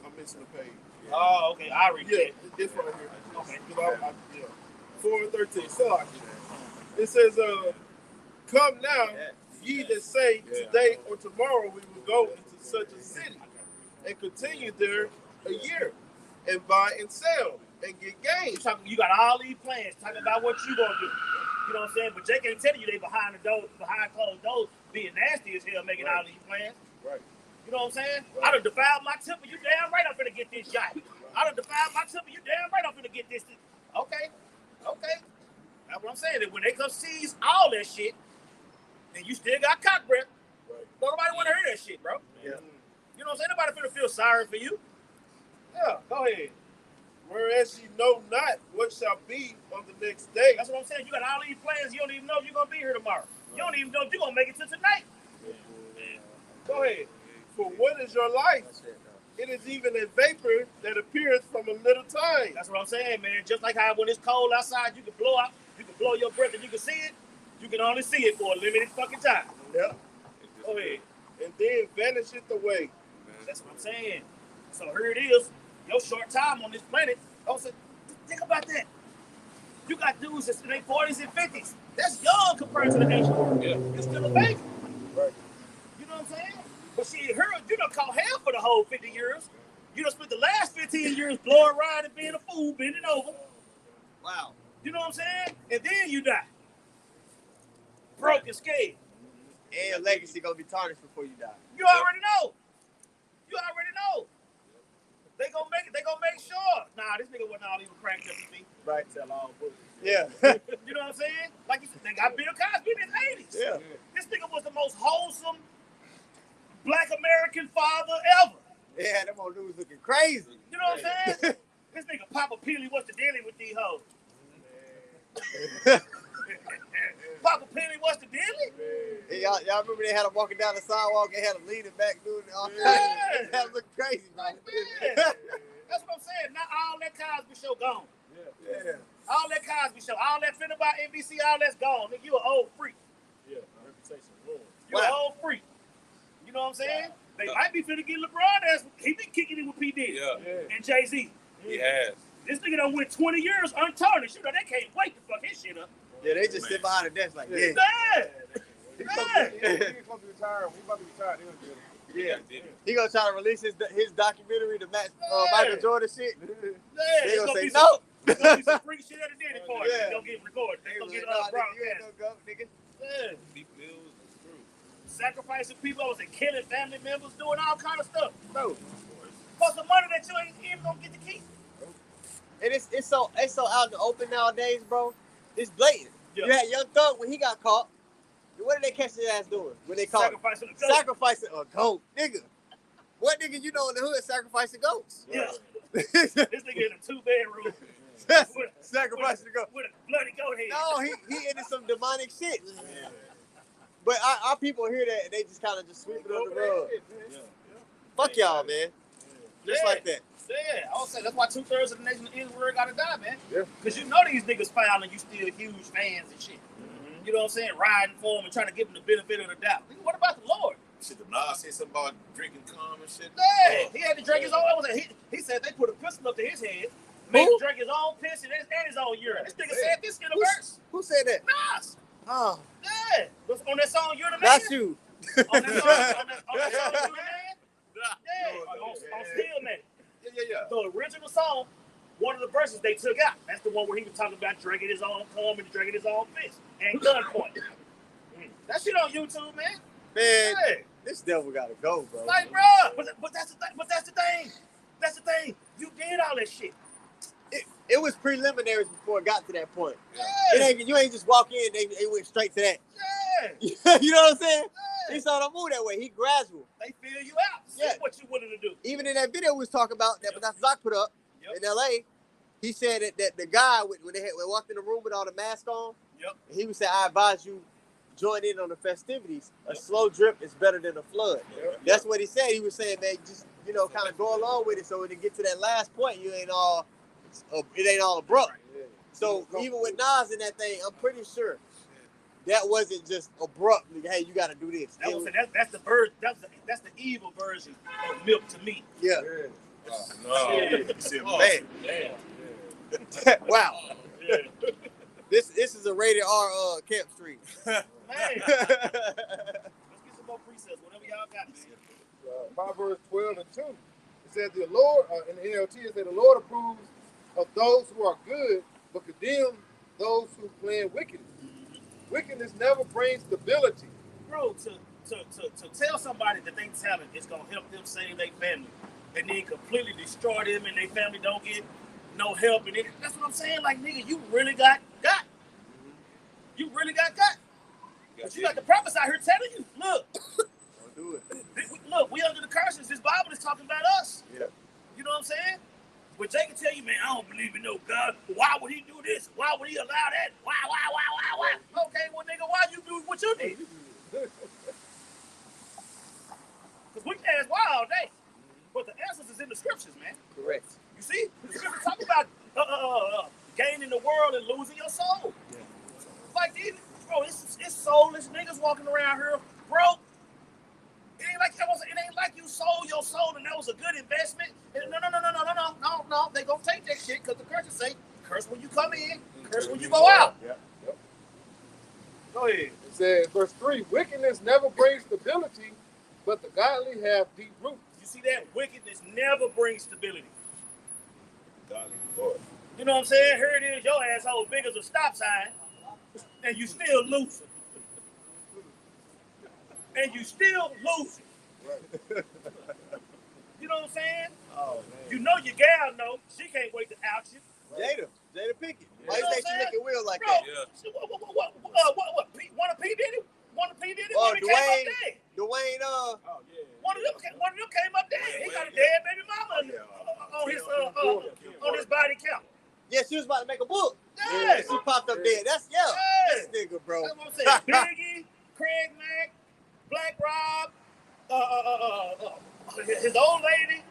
Speaker 6: I'm missing the page.
Speaker 4: Oh, okay. I read
Speaker 6: Yeah,
Speaker 4: it.
Speaker 6: it's right here.
Speaker 4: Okay.
Speaker 6: 4:13. So it says, "Come now, ye that say, today or tomorrow we will go into such a city and continue there a year and buy and sell and get gain."
Speaker 4: You got all these plans talking about what you gonna do. You know what I'm saying? But Jake ain't telling you they behind closed doors, being nasty as hell, making all these plans.
Speaker 6: Right.
Speaker 4: You know what I'm saying? I done defiled my temple. You damn right I'm finna get this yacht. I done defiled my temple. You damn right I'm finna get this. Okay. That's what I'm saying. That when they come seize all that shit, and you still got cock breath, don't nobody want to hear that shit, bro.
Speaker 6: Yeah.
Speaker 4: You You know what I'm saying? Nobody finna feel sorry for you.
Speaker 3: Yeah, go ahead. Whereas you know not what shall be on the next day.
Speaker 4: That's what I'm saying. You got all these plans. You don't even know if you're gonna be here tomorrow. You don't even know if you're gonna make it to tonight.
Speaker 3: Go ahead. For what is your life? It is even a vapor that appears from a little time.
Speaker 4: That's what I'm saying, man. Just like how when it's cold outside, you can blow out, you can blow your breath and you can see it. You can only see it for a limited fucking time.
Speaker 3: Yeah.
Speaker 4: Go ahead.
Speaker 3: And then vanisheth away.
Speaker 4: That's what I'm saying. So here it is. Your short time on this planet. Also, think about that. You got dudes that's in their 40s and 50s. That's young compared to the Asian world.
Speaker 2: Yeah.
Speaker 4: It's still a baby.
Speaker 3: Right.
Speaker 4: You know what I'm saying? But see, her, you done caught hell for the whole 50 years. You done spent the last 15 years blowing around and being a fool, bending over.
Speaker 1: Wow.
Speaker 4: You know what I'm saying? And then you die. Broke and scared.
Speaker 1: And your legacy gonna be tarnished before you die.
Speaker 4: You already know. You already know. They gonna make it. They gonna make sure. Nah, this nigga wasn't all even cracked up to me.
Speaker 1: Right.
Speaker 4: Tell all bullshit.
Speaker 1: Yeah.
Speaker 4: You know what I'm saying? Like you said, they got Bill Cosby in his 80s.
Speaker 1: Yeah.
Speaker 4: This nigga was the most wholesome Black American father ever.
Speaker 1: Yeah, them old dudes looking crazy.
Speaker 4: You know what I'm saying? This nigga Papa Peely was the dealing with these hoes. Papa Peely was the dealing?
Speaker 1: Hey, y'all remember they had him walking down the sidewalk and had him leaning back doing all kinds
Speaker 4: Yeah.
Speaker 1: That looked crazy, bro.
Speaker 4: Like, man, that's what I'm saying. Not all that Cosby show gone.
Speaker 1: Yeah.
Speaker 4: All that Cosby show, all that finna by NBC, all that's gone. Nigga, you an old freak.
Speaker 3: Yeah, reputation ruined.
Speaker 4: You an old freak. You know what I'm saying? They might be finna get LeBron ass. He been kicking it with P. Diddy and Jay-Z.
Speaker 2: He has.
Speaker 4: This nigga done went 20 years untarnished. You know, they can't wait to fuck his shit up.
Speaker 1: Yeah, they just sit behind the desk like, yeah.
Speaker 5: He's supposed to retire. He's about to retire. They're gonna get him.
Speaker 1: Yeah. He gonna try to release his documentary to match Michael Jordan shit.
Speaker 4: Yeah,
Speaker 1: They
Speaker 4: it's
Speaker 1: gonna say
Speaker 4: be
Speaker 1: no.
Speaker 4: It's gonna be some freak shit at the Diddy party.
Speaker 1: Yeah.
Speaker 4: It's gonna get recorded. It's gonna get
Speaker 1: Nah, nigga,
Speaker 4: broadcast.
Speaker 1: you ain't gonna go, nigga.
Speaker 4: Yeah.
Speaker 2: Deep bills.
Speaker 4: Sacrificing people, and killing family members, doing all kind of stuff.
Speaker 1: Bro.
Speaker 4: For some money that you ain't even gonna get to keep.
Speaker 1: And it's so out in the open nowadays, bro. It's blatant.
Speaker 4: Yeah.
Speaker 1: You had Young Thug when he got caught. What did they catch his ass doing when they caught him?
Speaker 4: Sacrificing a goat.
Speaker 1: Sacrificing a goat, nigga. What nigga you know in the hood sacrificing goats?
Speaker 4: Yeah. This nigga in a 2-bedroom.
Speaker 1: Sacrificing a goat.
Speaker 4: With a bloody goat head.
Speaker 1: No, he into some demonic shit.
Speaker 4: Yeah.
Speaker 1: But our people hear that and they just kind of just sweep it under the rug. Fuck y'all, man. Just like that.
Speaker 4: Yeah, I would say that's why 2/3 of the nation of Israel gotta die, man.
Speaker 5: Yeah.
Speaker 4: Because you know these niggas foul and you still huge fans and shit. You know what I'm saying? Riding for them and trying to give them the benefit of the doubt. Nigga, what about the Lord?
Speaker 6: Shit, the Nas said something about drinking cum and shit.
Speaker 4: Yeah, he had to drink his own. He said they put a pistol up to his head, made him drink his own piss and his own urine. This nigga said this in a verse.
Speaker 1: Who said that?
Speaker 4: Nas.
Speaker 1: Oh,
Speaker 4: Yeah. On that song, You're the Man.
Speaker 1: that's you.
Speaker 4: On that song, You're the Man. Yeah. On Still Man.
Speaker 6: Yeah.
Speaker 4: The original song, one of the verses they took out. That's the one where he was talking about drinking his own cum and drinking his own piss and gunpoint. That shit on YouTube, man.
Speaker 1: Man,
Speaker 4: Yeah.
Speaker 1: this devil gotta go, bro.
Speaker 4: Like, bro. But that's the thing. That's the thing. You did all that shit.
Speaker 1: It was preliminaries before it got to that point.
Speaker 4: Yeah.
Speaker 1: You ain't just walk in, they went straight to that.
Speaker 4: Yeah.
Speaker 1: You know what I'm saying?
Speaker 4: Yeah.
Speaker 1: He saw them move that way. He gradual.
Speaker 4: They feel you out. See
Speaker 1: Yeah.
Speaker 4: what you willing to do.
Speaker 1: Even in that video we was talking about that Dr. Zoc put up in LA, he said that the guy when they walked in the room with all the masks on, he would say, I advise you join in on the festivities. A slow drip is better than a flood. That's what he said. He was saying, man, just kind of go along with it so when it get to that last point, it ain't all abrupt. So even with Nas in that thing, I'm pretty sure that wasn't just abrupt. Hey, you got to do this.
Speaker 4: That's the evil version of milk to me.
Speaker 1: Yeah.
Speaker 6: No.
Speaker 1: Man. Wow.
Speaker 4: Yeah.
Speaker 1: This is a rated R Campstream.
Speaker 4: Man. Let's get some more precepts. Whatever y'all got.
Speaker 5: Proverbs 12 and 2. It says the Lord, in the NLT, it says the Lord approves of those who are good, but condemns those who plan wickedness. Wickedness never brings stability.
Speaker 4: Bro, to tell somebody that they talent is gonna help them save their family, and then completely destroy them and their family don't get no help, and that's what I'm saying. Like, nigga, you really got. You really got. But you got the prophets out here telling you, look,
Speaker 1: Do it.
Speaker 4: Look, we under the curses. This Bible is talking about us.
Speaker 1: Yeah.
Speaker 4: You know what I'm saying? But Jay can tell you, man, I don't believe in no God. Why would he do this? Why would he allow that? Why? Okay, well, nigga, why you do what you did? Because we can ask why all day. But the answers is in the scriptures, man.
Speaker 1: Correct.
Speaker 4: You see? The scriptures talk about gaining the world and losing your soul.
Speaker 1: Yeah.
Speaker 4: Like, bro, it's soulless niggas walking around here, bro. It ain't like you sold your soul and that was a good investment. No. They gonna take that shit because the curses say, curse when you come in, curse when you go out.
Speaker 5: Yep.
Speaker 4: Go ahead.
Speaker 5: It says, verse 3, wickedness never brings stability, but the godly have deep roots.
Speaker 4: You see that? Wickedness never brings stability.
Speaker 6: Godly Lord.
Speaker 4: You know what I'm saying? Here it is, your asshole big as a stop sign, and you still losing. And you still losing.
Speaker 5: Right.
Speaker 4: You know what I'm saying?
Speaker 1: Oh, man.
Speaker 4: You know your gal know. She can't wait to out you.
Speaker 1: Jada Pinkett. Why
Speaker 4: You
Speaker 1: you
Speaker 4: know
Speaker 1: think
Speaker 4: what I'm
Speaker 1: she looking real like
Speaker 4: Bro,
Speaker 1: that?
Speaker 2: Yeah.
Speaker 4: what? One of P Diddy? One of P Diddy?
Speaker 1: Oh,
Speaker 4: One of them came up dead.
Speaker 1: Dwayne,
Speaker 6: Oh, yeah.
Speaker 4: One of them came up dead. He got a dead baby mama on his body count.
Speaker 1: yeah, she was about to make a book.
Speaker 4: Yeah.
Speaker 1: She popped up dead. That's this nigga, bro.
Speaker 4: That's what I'm saying. Biggie, Craig Mack, Black Rob, his old lady.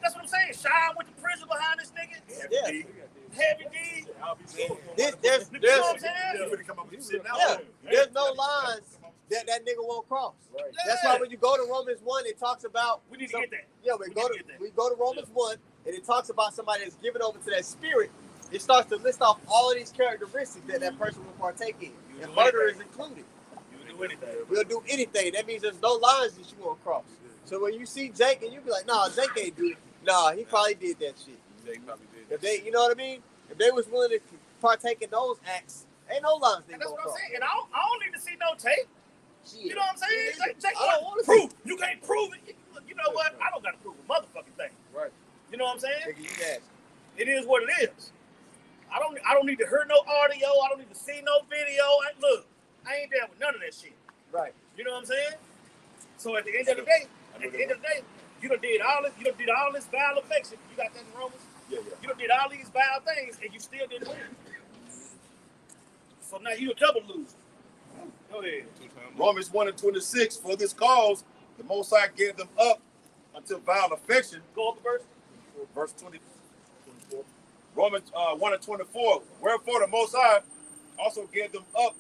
Speaker 4: That's what I'm saying. Shine went to prison behind this nigga.
Speaker 1: Yeah.
Speaker 4: Heavy D.
Speaker 1: There's
Speaker 4: You know what I'm saying?
Speaker 1: there's no lines that nigga won't cross.
Speaker 5: Right.
Speaker 1: That's why when you go to Romans 1, it talks about
Speaker 4: We need to get that.
Speaker 1: Yeah, we go to Romans 1 and it talks about somebody that's given over to that spirit. It starts to list off all of these characteristics that person will partake in. And murder is included.
Speaker 4: You do anything.
Speaker 1: We'll do anything. That means there's no lines that you won't cross. So when you see Jake and you be like, nah, Jake ain't do it. Nah, he probably did that shit.
Speaker 6: Jake probably did.
Speaker 1: If they, you know what I mean? If they was willing to partake in those acts, ain't no lines they
Speaker 4: And that's
Speaker 1: gonna
Speaker 4: what I'm
Speaker 1: cross.
Speaker 4: saying. And I don't need to see no tape.
Speaker 1: Shit.
Speaker 4: You know what I'm saying? Jake,
Speaker 1: I don't want to
Speaker 4: prove. You can't prove it. You know what? I don't got to prove a motherfucking thing.
Speaker 5: Right.
Speaker 4: You know what I'm saying?
Speaker 1: Nigga, you nasty.
Speaker 4: It is what it is. I don't need to hear no audio. I don't need to see no video. Look, I ain't there with none of that shit.
Speaker 1: Right.
Speaker 4: You know what I'm saying? So at the end of the day, you done did all this. You done did all this vile affection. You got that in Romans?
Speaker 6: Yeah.
Speaker 4: You done did all these vile things, and you still didn't win. So now you a double loser. Go ahead.
Speaker 6: Romans 1:26, for this cause, the Most High gave them up until vile affection.
Speaker 4: Go up a verse.
Speaker 6: Verse 24. Romans 1:24, wherefore the Most High also gave them up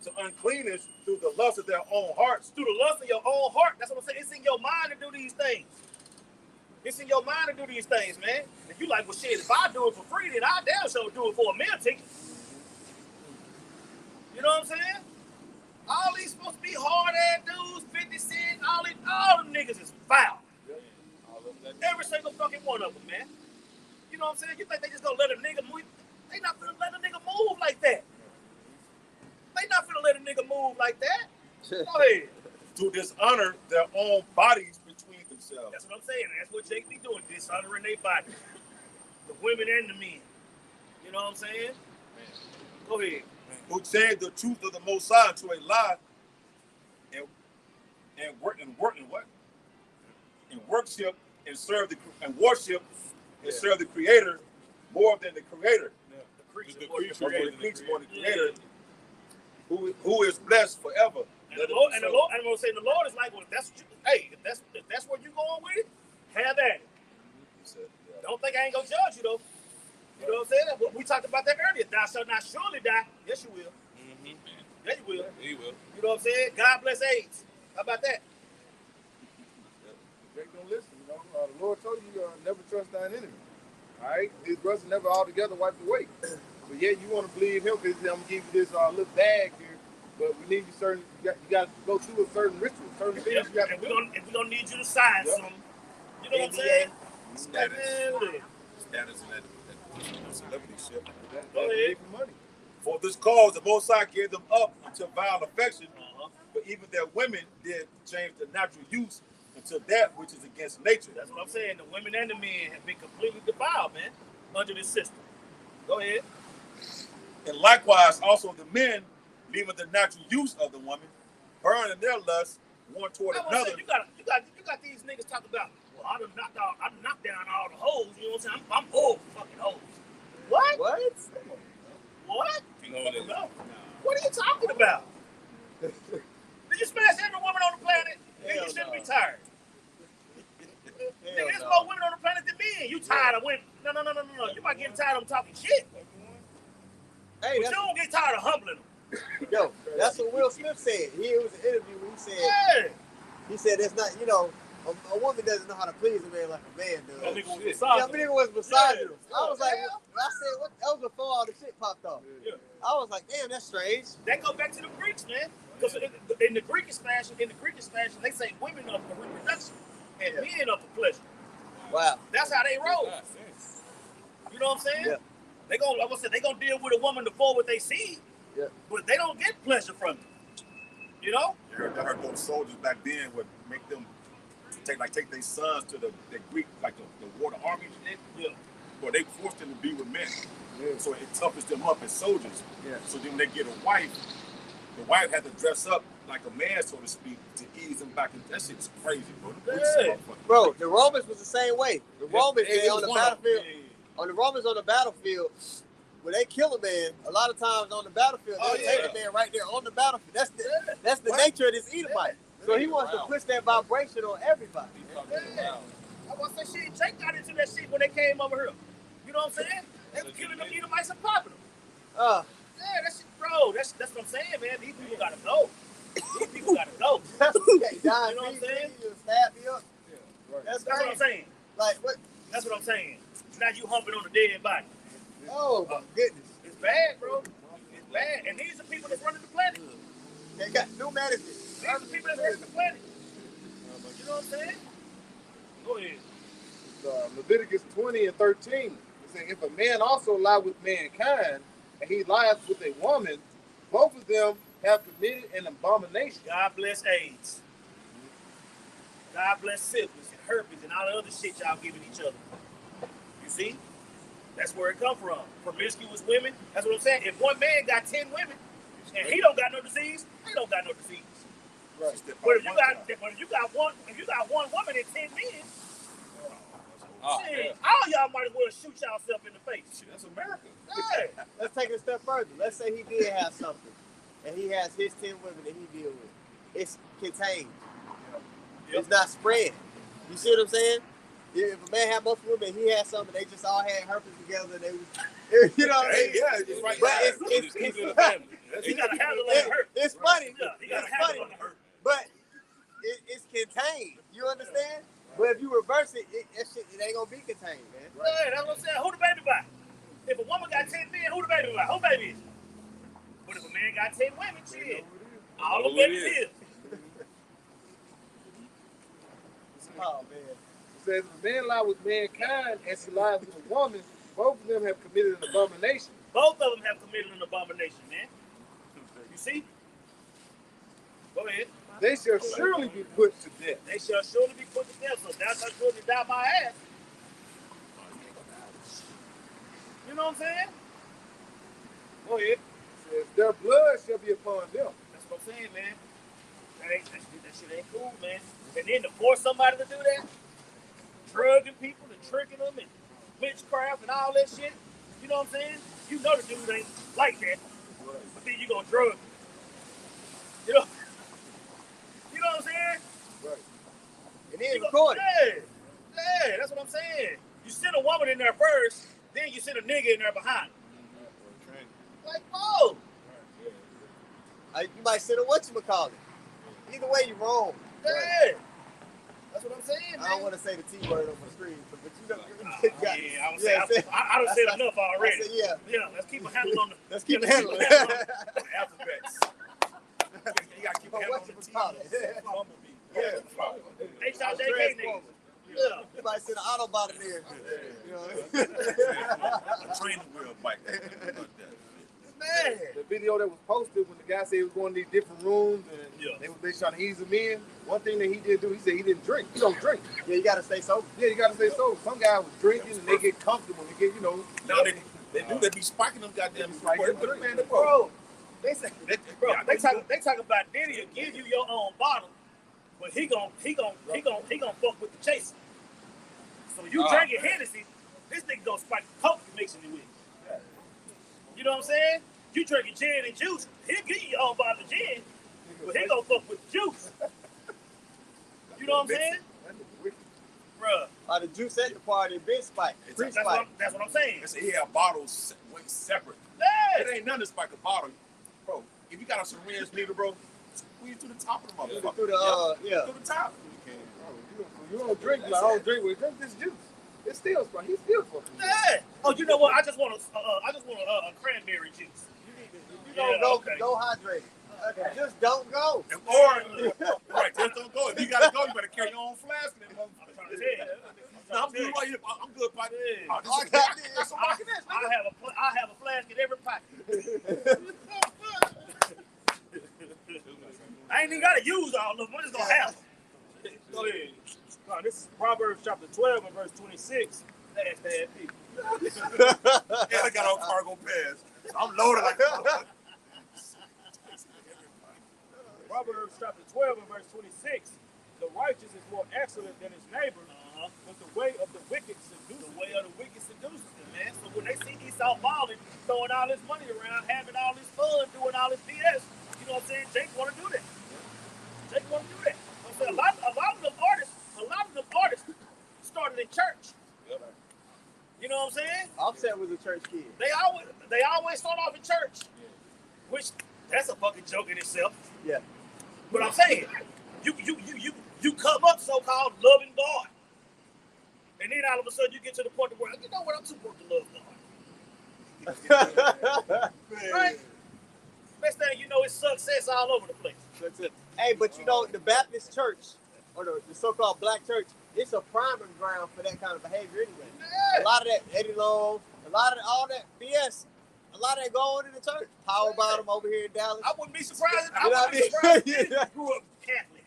Speaker 6: to uncleanness through the lust of their own hearts.
Speaker 4: Through the lust of your own heart. That's what I'm saying. It's in your mind to do these things. It's in your mind to do these things, man. If you like, well, shit, if I do it for free, then I damn sure do it for a meal ticket. You know what I'm saying? All these supposed to be hard-ass dudes, 50 Cent, all them niggas is foul. Every single fucking one of them, man. You know what I'm saying? You think they just gonna let a nigga move? They not gonna let a nigga move like that. They not gonna let a nigga move like that. Go ahead.
Speaker 6: To dishonor their own bodies between themselves.
Speaker 4: That's what I'm saying. That's what Jake be doing, dishonoring their body. The women and the men. You know what I'm saying? Go ahead.
Speaker 6: Who changed the truth of the Most High to a lie and worship and serve serve the Creator more than the Creator.
Speaker 4: The
Speaker 6: Creator, who is blessed forever.
Speaker 4: And the Lord, I'm gonna say the Lord is like, well, if that's where you going with it, have at it. Don't think I ain't gonna judge you though. You know what I'm saying? We talked about that earlier. Thou shalt not surely die. Yes, you will. Yes, you will.
Speaker 2: He will.
Speaker 4: You know what I'm saying? God bless AIDS. How about that?
Speaker 5: Jake don't listen, you know. The Lord told you never trust thine enemy. All right? His brothers never altogether wiped away. But yet you want to believe him because I'm going to give you this little bag here. But we need you you got to go through a certain ritual, certain things you got to do.
Speaker 4: And we're going to need you to sign some. You know what I'm saying?
Speaker 6: Status in that celebrity ship.
Speaker 4: Go ahead.
Speaker 5: Money.
Speaker 6: For this cause, the Most High gave them up until vile affection, but even their women did change the natural use until that which is against nature.
Speaker 4: That's what I'm saying. The women and the men have been completely defiled, man, under this system. Go ahead.
Speaker 6: And likewise, also the men, leaving the natural use of the woman, burn in their lust
Speaker 3: one toward
Speaker 4: I
Speaker 3: another.
Speaker 4: say, you got these niggas talking about, well, I done knocked down all the hoes. You know what I'm saying? I'm old fucking hoes. What?
Speaker 1: What?
Speaker 4: What?
Speaker 3: You know what it is?
Speaker 4: What are you talking about? Did you smash every woman on the planet? Then you shouldn't be tired. There's more women on the planet than men. You tired of women? No. You might get tired of them talking shit.
Speaker 1: Hey,
Speaker 4: but you don't get tired of humbling them.
Speaker 1: Yo, that's what Will Smith said. It was an interview where he said it's not, a woman doesn't know how to please a man like a man does.
Speaker 4: That nigga was
Speaker 1: nigga was misogynist. I was like, I said, what? That was before all the shit popped off.
Speaker 4: Yeah.
Speaker 1: I was like, damn, that's strange.
Speaker 4: That go back to the Greeks, man. Because in the Greekish fashion, they say women are for reproduction and men are for pleasure.
Speaker 1: Wow.
Speaker 4: That's how they roll. You know what I'm saying?
Speaker 1: Yeah.
Speaker 4: They gonna deal with a woman to forward they seed, but they don't get pleasure from it. You know?
Speaker 3: I heard those soldiers back then would make them take their sons to the Greek, like the water army shit.
Speaker 4: Yeah.
Speaker 3: But they forced them to be with men. Yeah. So it toughens them up as soldiers. Yeah. So then when they get a wife, the wife had to dress up like a man, so to speak, to ease them back. That shit's crazy, bro.
Speaker 4: Yeah.
Speaker 1: Bro, the Romans was the same way. The Romans on the battlefield. On the Romans on the battlefield, when they kill a man, a lot of times on the battlefield, they'll take a man right there on the battlefield. That's the nature of this Edomite. So he wants to push that vibration on everybody.
Speaker 4: I want to say shit. Jake got into that shit when they came over here. You know what I'm saying? They were killing them Edomites and popping them. Yeah, that shit, bro. That's what I'm saying, man. These people gotta go. These people gotta go. You know what I'm saying?
Speaker 1: Stab me up.
Speaker 4: That's what I'm saying.
Speaker 1: Like what?
Speaker 4: That's what I'm saying. Now you humping on the dead body.
Speaker 1: Oh my goodness.
Speaker 4: It's bad, bro. It's bad. And these are people that's running the planet.
Speaker 1: They got new management.
Speaker 4: These are the people that's running the planet. You know what I'm saying? Go ahead.
Speaker 5: Leviticus 20 and 13. It says, if a man also lie with mankind, and he lies with a woman, both of them have committed an abomination.
Speaker 4: God bless AIDS. God bless syphilis and herpes and all the other shit y'all giving each other. You see? That's where it come from. Promiscuous women. That's what I'm saying. If one man got 10 women and he don't got no disease, he don't got no disease.
Speaker 5: Right.
Speaker 4: But if you got one woman and 10 men, shit, all y'all might as well shoot yourself in the face.
Speaker 3: That's America.
Speaker 4: Yeah.
Speaker 1: Let's take it a step further. Let's say he did have something, and he has his 10 women that he deal with. It's contained. It's not spread. You see what I'm saying? If a man had multiple women, he had something, they just all had herpes together. They was, you know what I mean?
Speaker 3: Yeah, it's right.
Speaker 1: But
Speaker 4: You gotta handle it hurt.
Speaker 1: It's funny.
Speaker 4: You gotta
Speaker 1: It's
Speaker 4: handle
Speaker 1: funny.
Speaker 4: it hurt.
Speaker 1: But it's contained. You understand? But if you reverse it, that shit, it ain't gonna be contained, man.
Speaker 4: Yeah, that's what I'm saying. Who the baby by? If a woman got 10 men, who the baby by? Who baby is it? But if a man got 10 women, shit, all the babies is.
Speaker 1: Oh man.
Speaker 5: It says, if a man lie with mankind and she lies with a woman, both of them have committed an abomination.
Speaker 4: Both of them have committed an abomination, man. You see? Go ahead.
Speaker 5: They shall surely be put to death.
Speaker 4: They shall surely be put to death, so that's not surely die my ass. You know what I'm saying? Go ahead.
Speaker 5: It says, their blood shall be upon them.
Speaker 4: That's what I'm saying, man. That shit ain't cool, man. And then to force somebody to do that, drugging people and tricking them and witchcraft and all that shit, you know what I'm saying? You know the dude ain't like that, but then you gonna drug him. You know what I'm saying?
Speaker 5: Right.
Speaker 1: And then record it.
Speaker 4: Yeah, that's what I'm saying. You send a woman in there first, then you send a nigga in there behind. Like, oh.
Speaker 1: You might sit a whatchamacallit. Either way, you're wrong.
Speaker 4: Yeah. That's what I'm saying, man.
Speaker 1: I don't want to say the T word on my screen, but you know.
Speaker 4: I done said enough already.
Speaker 1: I said,
Speaker 4: let's keep a handle on the.
Speaker 1: Let's keep it handling.
Speaker 3: Alphabets. You gotta keep a handle on the T. Bumblebee.
Speaker 1: Yeah.
Speaker 4: HIJK niggas. Yeah.
Speaker 1: You might sit an Autobot in there. You know.
Speaker 3: A training wheel bike.
Speaker 4: Man.
Speaker 5: The video that was posted when the guy said he was going to these different rooms and they were trying to ease him in. One thing that he did do, he said he didn't drink. He don't drink.
Speaker 1: Yeah, you got to stay sober.
Speaker 5: Yeah, you got to stay sober. Some guy was drinking and they get comfortable. They get,
Speaker 3: Now they be spiking them goddamn
Speaker 4: Bro, they talk about Diddy will give you your own bottle but he gon' fuck with the chaser. So you drinking Hennessy, this nigga gonna spike the coke you mixing it with. You know what I'm saying? You drinking gin and juice, he'll give you your own bottle of gin, but he gonna fuck with the juice. You know what I'm saying? Bruh.
Speaker 1: The juice at the party been spiked.
Speaker 4: That's what I'm saying.
Speaker 3: He had bottles way separate.
Speaker 4: Yeah.
Speaker 3: It ain't nothing to spike a bottle. Bro, if you got a syringe needle, bro, squeeze through the top of the motherfucker.
Speaker 1: Through the
Speaker 3: Through the top.
Speaker 5: You don't drink like I don't drink with drink this juice. It's still fun. He's still fucking.
Speaker 4: Yeah. Oh, you know what? I just want a cranberry juice.
Speaker 1: You don't go hydrated. Just don't go.
Speaker 3: Right, just don't go. If you gotta go, you better carry your own flask in that motherfucker. I'm good right here. I'm good, buddy.
Speaker 4: I have a flask in every pocket. I ain't even gotta use all of them. I'm just gonna have them.
Speaker 2: Go ahead. This is Proverbs chapter 12 and verse 26.
Speaker 4: That's bad people.
Speaker 3: Yeah, I got on cargo pants. I'm loaded like that.
Speaker 2: Proverbs chapter 12 and verse 26. The righteous is more excellent than his neighbor, but the way of the wicked seduces.
Speaker 4: The way of the wicked seduces them, man. So when they see Esau balling, throwing all his money around, having all this fun, doing all this BS, you know what I'm saying? Jake want to do that. Jake want to do that. So a lot of them artists started in church. You know what I'm saying?
Speaker 1: Offset was a church kid.
Speaker 4: They always start off in church, which that's a fucking joke in itself.
Speaker 1: Yeah.
Speaker 4: But I'm saying, you come up so-called loving God, and then all of a sudden you get to the point where you know what, I'm too broke to love God. Right? Next thing you know, it's success all over the place.
Speaker 1: That's it. Hey, but you know the Baptist church or the so-called black church, it's a priming ground for that kind of behavior anyway.
Speaker 4: Yeah.
Speaker 1: A lot of that Eddie Long, a lot of all that BS. A lot of that go on in the church. Power bottom over here in Dallas.
Speaker 4: I wouldn't be surprised.
Speaker 1: You know what I mean?
Speaker 4: If that nigga grew up Catholic.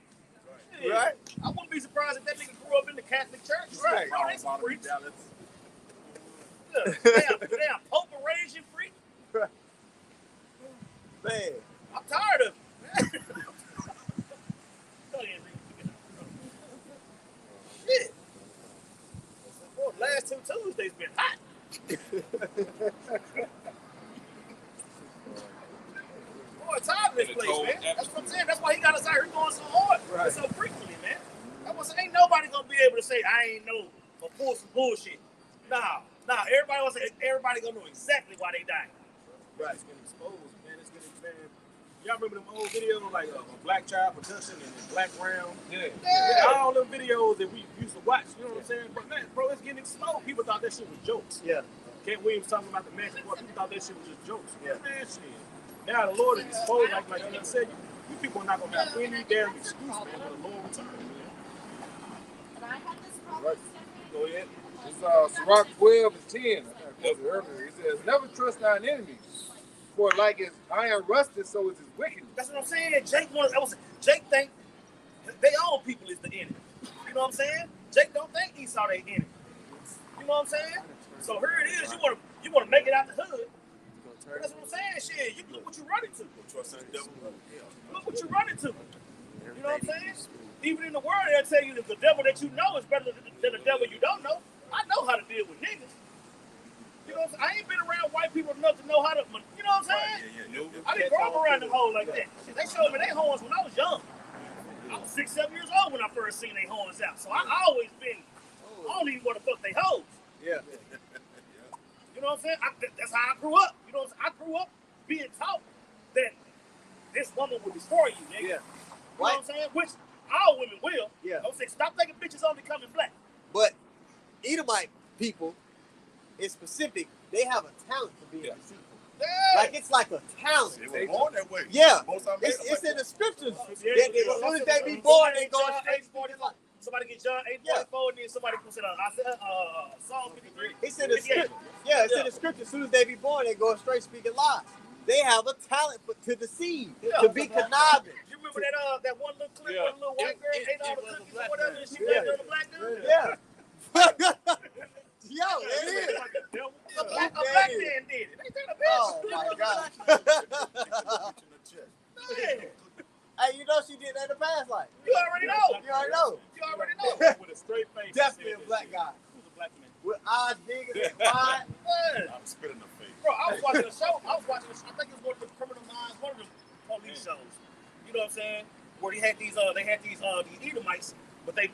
Speaker 4: Yeah.
Speaker 1: Right?
Speaker 4: I wouldn't be surprised if that nigga grew up in the Catholic church. Right? Bro, they some freaks. Damn Pope Arasian freak.
Speaker 1: Man.
Speaker 4: I'm tired of it. Shit. Boy, the last 2 Tuesdays been hot. Boy, tired of this place, man. That's what I'm saying. That's why he got us out here going so hard, right, so frequently, man. That was ain't nobody gonna be able to say I ain't know or pull some bullshit. Nah. Everybody gonna know exactly why they died.
Speaker 2: Right. It's getting exposed, man. It's getting, man. Y'all remember them old videos like Black Child Production and Black Round? Yeah. All them videos that we used to watch, you know what I'm saying? But man, bro, it's getting exposed. People thought that shit was jokes.
Speaker 1: Yeah.
Speaker 2: Kent Williams talking about the man before, people thought that shit was just jokes. Yeah. Man, shit. Now the Lord is exposed, like you said, you people are not gonna have any damn excuse, man, for the Lord return, man.
Speaker 5: Right.
Speaker 2: Go ahead.
Speaker 5: It's Sirach 12 and 10. I think I quoted earlier. It says, "Never trust thine enemies, for like as iron rusted, so is his wickedness."
Speaker 4: That's what I'm saying. Jake think they own people is the enemy. You know what I'm saying? Jake don't think Esau they enemy. You know what I'm saying? So here it is. You want to make it out the hood. That's what I'm saying. Shit, you look what you running to. Look what you running to. You know what I'm saying? Even in the world, they'll tell you that the devil that you know is better than the devil you don't know. I know how to deal with niggas. You know what I'm saying? I ain't been around white people enough to know how to, you know what I'm saying? I didn't grow up around them hoes like that. Shit, they showed me their horns when I was young. I was 6, 7 years old when I first seen their horns out. So I always been, I don't even want to fuck they hoes.
Speaker 1: Yeah.
Speaker 4: You know what I'm saying? That's how I grew up. You know what I'm saying? I grew up being taught that this woman will destroy you, nigga.
Speaker 1: Yeah.
Speaker 4: You know what I'm saying? Which all women will.
Speaker 1: Yeah.
Speaker 4: I'm saying stop thinking bitches only come in black.
Speaker 1: But Edomite people, in specific, they have a talent for being deceitful.
Speaker 4: Yeah.
Speaker 1: Like it's like a talent.
Speaker 3: They were born that way.
Speaker 1: Yeah.
Speaker 3: Most of them
Speaker 1: It's in the scriptures.
Speaker 4: Yeah,
Speaker 1: As soon as they be born, they go straight to the light.
Speaker 4: Somebody get John 8:44, and then somebody puts it on Psalm 53.
Speaker 1: It's in the scripture. Yeah, it's in the scripture. As soon as they be born, they go straight speaking lies. They have a talent to deceive, to be conniving.
Speaker 4: You remember that one little clip where the little white girl ate all the cookies or whatever, and she
Speaker 1: Yeah.
Speaker 4: was the black dude?
Speaker 1: Yeah. Yo, it is.
Speaker 4: A black man did it. Ain't that a bitch?
Speaker 1: Oh my God.
Speaker 4: Man,
Speaker 1: Hey, you know she did that in the past life.
Speaker 4: you already know. watching a show. I think it was one of the Criminal Minds, one of the police shows. You know what I'm saying? Where they had these Edomites, but they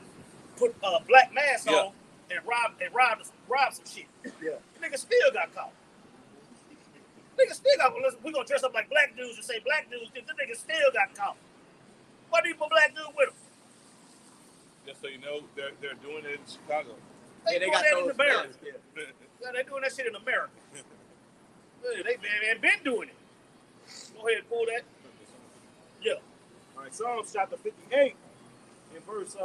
Speaker 4: put black masks on and robbed some shit.
Speaker 1: Yeah.
Speaker 4: The nigga still got caught. Nigga still got. We gonna dress up like black dudes and say black dudes. The nigga still got caught. What do you put black dude with him?
Speaker 6: Just so you know, they're doing it in Chicago.
Speaker 4: They got that in America.
Speaker 1: Yeah.
Speaker 4: Yeah, they doing that shit in America. They been doing it. Go ahead and pull that. Yeah.
Speaker 3: All right, Psalms chapter 58, in verse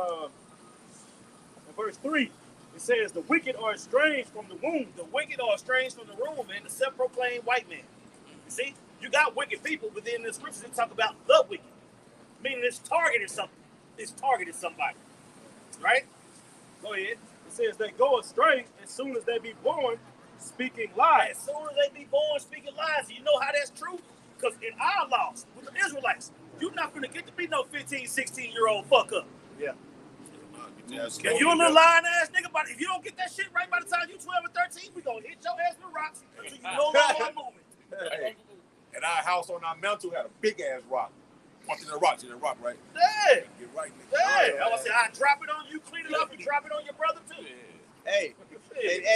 Speaker 3: 3, it says, "The wicked are estranged from the womb."
Speaker 4: The wicked are estranged from the room, man. The self-proclaimed white man. You see, you got wicked people, but then the scriptures talk about the wicked, meaning it's targeted something. It's targeted somebody, right? Go ahead.
Speaker 3: It says they go astray as soon as they be born, speaking lies.
Speaker 4: As soon as they be born speaking lies, you know how that's true? Because in our laws, with the Israelites, you're not going to get to be no 15, 16-year-old fuck up.
Speaker 1: Yeah.
Speaker 4: If you're a little lying ass nigga, but if you don't get that shit right by the time you're 12 or 13, we going to hit your ass with rocks until you no longer are moving.
Speaker 6: Hey, and our house on our mantle had a big ass rock. Punching the rock, right?
Speaker 4: Yeah.
Speaker 6: Get right, nigga.
Speaker 4: Yeah. I was saying, I drop it on you, clean it up, and drop it on your brother too.
Speaker 1: Hey.